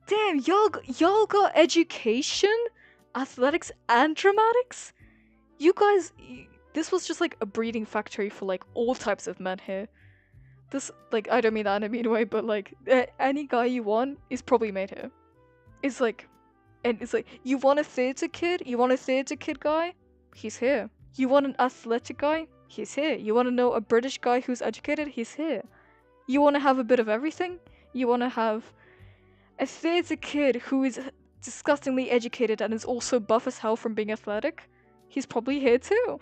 Damn, y'all got education, athletics, and dramatics. You guys, this was just like a breeding factory for like all types of men here. This, like, I don't mean that in a mean way, but like any guy you want is probably made here. It's like, and it's like, you want a theater kid guy? He's here. You want an athletic guy? He's here. You want to know a British guy who's educated? He's here. You want to have a bit of everything? You want to have a theater kid who is disgustingly educated and is also buff as hell from being athletic? He's probably here too.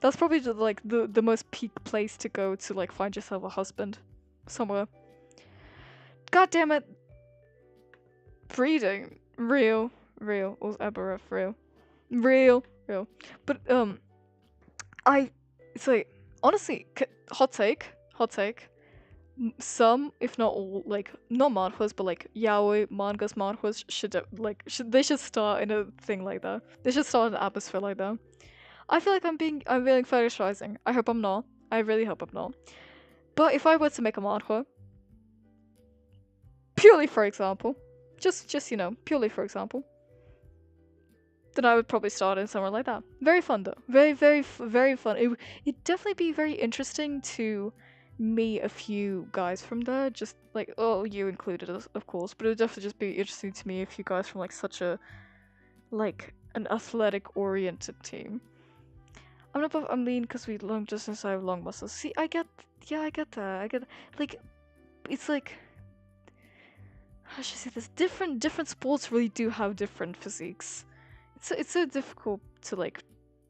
That's probably the most peak place to go to like find yourself a husband somewhere. God damn it. Breeding. Real. Or Ebereth, real. But it's like, honestly, hot take. Some, if not all, like, not manhwas, but like yaoi manhwas should start in a thing like that. They should start in an atmosphere like that. I feel like I'm being fetishizing. I hope I'm not. I really hope I'm not. But if I were to make a manhwa, purely for example, just you know, purely for example, then I would probably start in somewhere like that. Very fun though. Very fun. It'd definitely be very interesting to meet a few guys from there. Just like, oh, you included, of course, but it would definitely just be interesting to meet a few guys from like such a, like, an athletic oriented team. I'm not I'm lean because we long distance, I have long muscles. See, I get that. Like, it's like, how should I say this? Different sports really do have different physiques. It's so difficult to like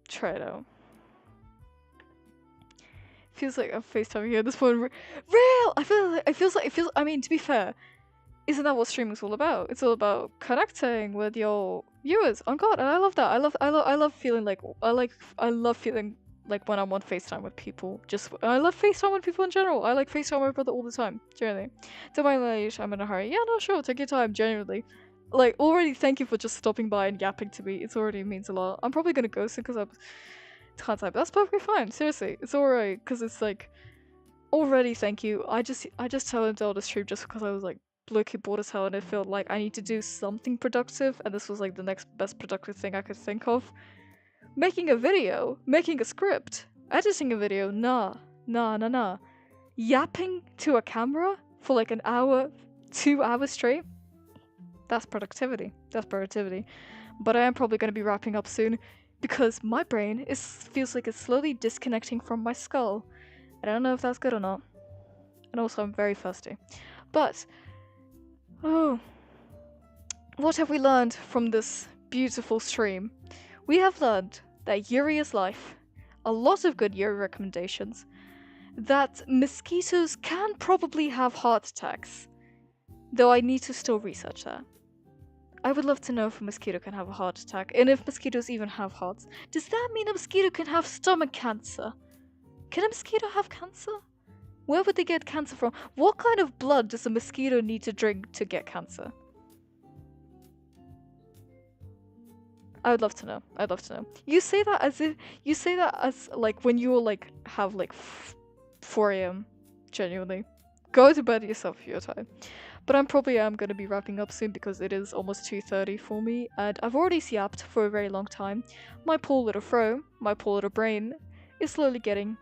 try it out. Feels like I'm FaceTiming here at this point. Real! I mean, to be fair, isn't that what streaming's all about? It's all about connecting with your viewers. Oh god, and I love that. I love feeling like I love feeling like when I'm on FaceTime with people. I love FaceTime with people in general. I like FaceTime with my brother all the time. Genuinely. Don't mind late, I'm in a hurry. Yeah, no, sure, take your time, genuinely. Like, already thank you for just stopping by and yapping to me. It already means a lot. I'm probably gonna go soon because I can't type. That's perfectly fine. Seriously, it's alright because it's like, already thank you. I just tell him to all the stream just because I was like low-key bored as hell and I felt like I need to do something productive, and this was like the next best productive thing I could think of. Making a video, making a script, editing a video, nah. Yapping to a camera for like an hour, 2 hours straight. That's productivity. But I am probably going to be wrapping up soon because my brain feels like it's slowly disconnecting from my skull. I don't know if that's good or not. And also I'm very thirsty. But, oh, what have we learned from this beautiful stream? We have learned that Yuri is life, a lot of good Yuri recommendations, that mosquitoes can probably have heart attacks, though I need to still research that. I would love to know if a mosquito can have a heart attack, and if mosquitoes even have hearts. Does that mean a mosquito can have stomach cancer? Can a mosquito have cancer? Where would they get cancer from? What kind of blood does a mosquito need to drink to get cancer? I would love to know. I'd love to know. You say that as like when you will like have like 4 a.m. Genuinely. Go to bed yourself if you're tired. But I'm probably gonna be wrapping up soon because it is almost 2:30 for me, and I've already yapped for a very long time. My poor little throat, my poor little brain, is slowly getting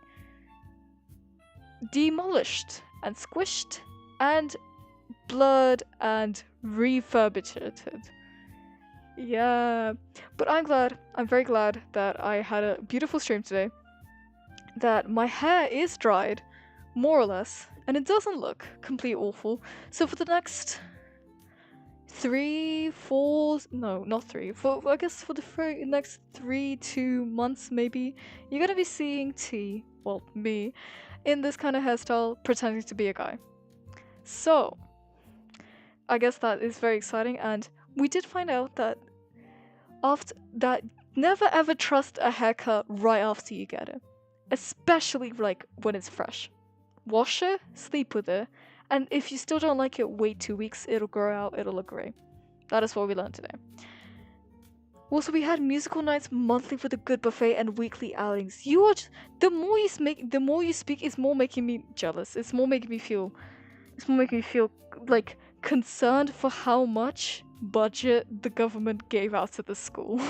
demolished and squished and blurred and refurbished. Yeah, but I'm very glad that I had a beautiful stream today, that my hair is dried, more or less, and it doesn't look complete awful. So for the next 3, 4, no, not 3, I guess for the next 2 months maybe, you're gonna be seeing T, well, me, in this kind of hairstyle, pretending to be a guy. So, I guess that is very exciting, and we did find out that never ever trust a haircut right after you get it, especially like when it's fresh. Wash it, sleep with it, and if you still don't like it, wait 2 weeks, it'll grow out, it'll look great. That is what we learned today. Also, we had musical nights monthly with a good buffet and weekly outings. The more you speak, it's more making me jealous. It's more making me feel like concerned for how much budget the government gave out to the school.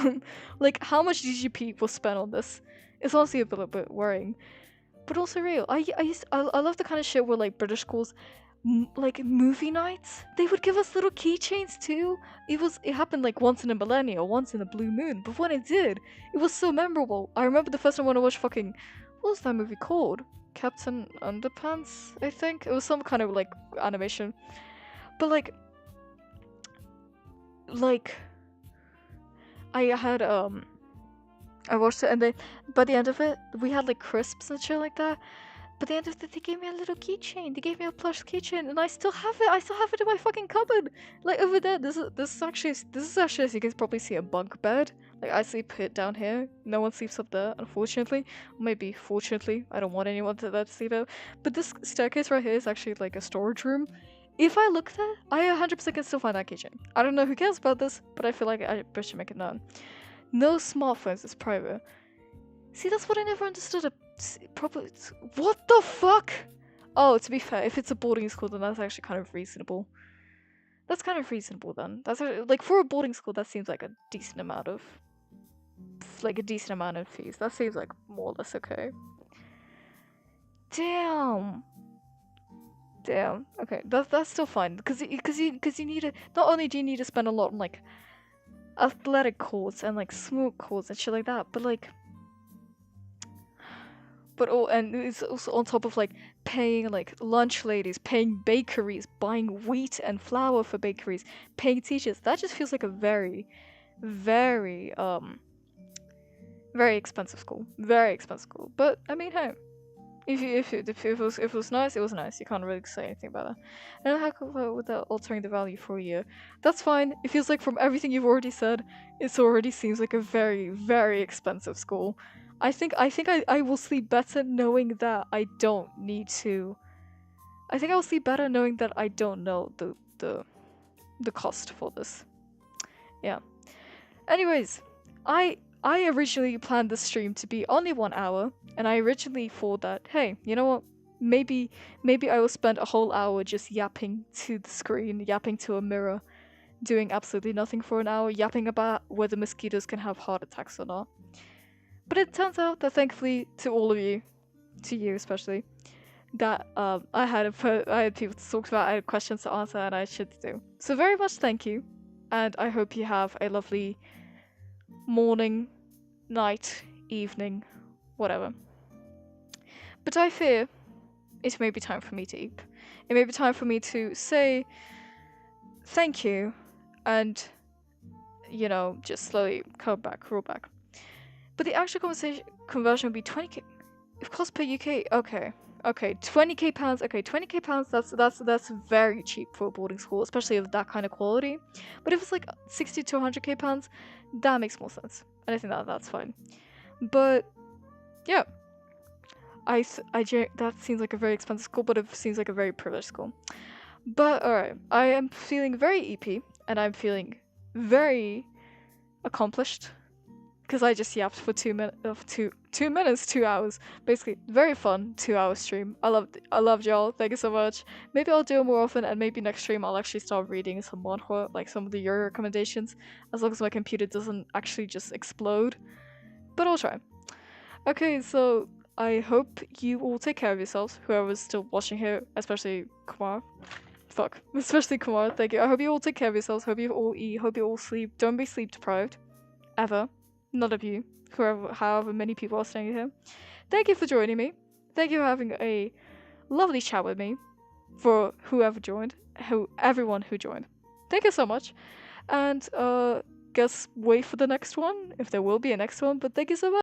Like how much GGP was spent on this. It's honestly a little bit worrying, but also real. I love the kind of shit where like British schools, like movie nights, they would give us little keychains too. It happened like once in a millennia, once in a blue moon, but when it did, it was so memorable. I remember the first time when I watched what was that movie called? Captain Underpants, I think. It was some kind of like animation. But like I had I watched it, and by the end of it we had like crisps and shit like that. But at the end of it, they gave me a little keychain. They gave me a plush keychain, and I still have it. I still have it in my fucking cupboard. Like over there. This is actually, as you can probably see, a bunk bed. Like I sleep down here. No one sleeps up there, unfortunately. Or maybe fortunately. I don't want anyone to sleep out. But this staircase right here is actually like a storage room. If I look there, I 100% can still find that keychain. I don't know who cares about this, but I feel like I should make it known. No smartphones. It's private. See, that's what I never understood. Probably. What the fuck? Oh, to be fair, if it's a boarding school, then that's actually kind of reasonable. That's kind of reasonable then. That's like for a boarding school, that seems like a decent amount of fees. That seems like more or less okay. Damn. Okay, that's still fine because you need to. Not only do you need to spend a lot on like athletic courts and like smoke courts and shit like that, but like. And it's also on top of like paying like lunch ladies, paying bakeries, buying wheat and flour for bakeries, paying teachers. That just feels like a very, very very expensive school. Very expensive school. But I mean, hey, if it was nice, it was nice. You can't really say anything about that. And how come without altering the value for a year? That's fine. It feels like from everything you've already said, it already seems like a very, very expensive school. I think I will sleep better knowing that I don't need to. I think I will sleep better knowing that I don't know the cost for this. Yeah. Anyways, I originally planned this stream to be only 1 hour, and I originally thought that, hey, you know what? Maybe I will spend a whole hour just yapping to the screen, yapping to a mirror, doing absolutely nothing for an hour, yapping about whether mosquitoes can have heart attacks or not. But it turns out that thankfully to all of you, to you especially, that I had people to talk about, I had questions to answer, and I had shit to do. So very much thank you, and I hope you have a lovely morning, night, evening, whatever. But I fear it may be time for me to eat. it may be time for me to say thank you and, you know, just slowly roll back. But the actual conversion would be 20k. If cost per UK, okay. Okay, 20k pounds. Okay, 20k pounds. That's very cheap for a boarding school, especially of that kind of quality. But if it's like 60 to 100k pounds, that makes more sense. And I think that's fine. But yeah, that seems like a very expensive school, but it seems like a very privileged school. But alright, I am feeling very EP, and I'm feeling very accomplished because I just yapped for 2 minutes, 2 hours. Basically, very fun 2 hour stream. I loved y'all. Thank you so much. Maybe I'll do it more often, and maybe next stream I'll actually start reading some manhwa, like some of your recommendations, as long as my computer doesn't actually just explode. But I'll try. Okay, so I hope you all take care of yourselves. Whoever's still watching here, especially Kumar. Especially Kumar. Thank you. I hope you all take care of yourselves. Hope you all eat. Hope you all sleep. Don't be sleep deprived. Ever. None of you, however many people are staying here. Thank you for joining me. Thank you for having a lovely chat with me. For whoever joined, everyone who joined. Thank you so much. And guess wait for the next one, if there will be a next one. But thank you so much.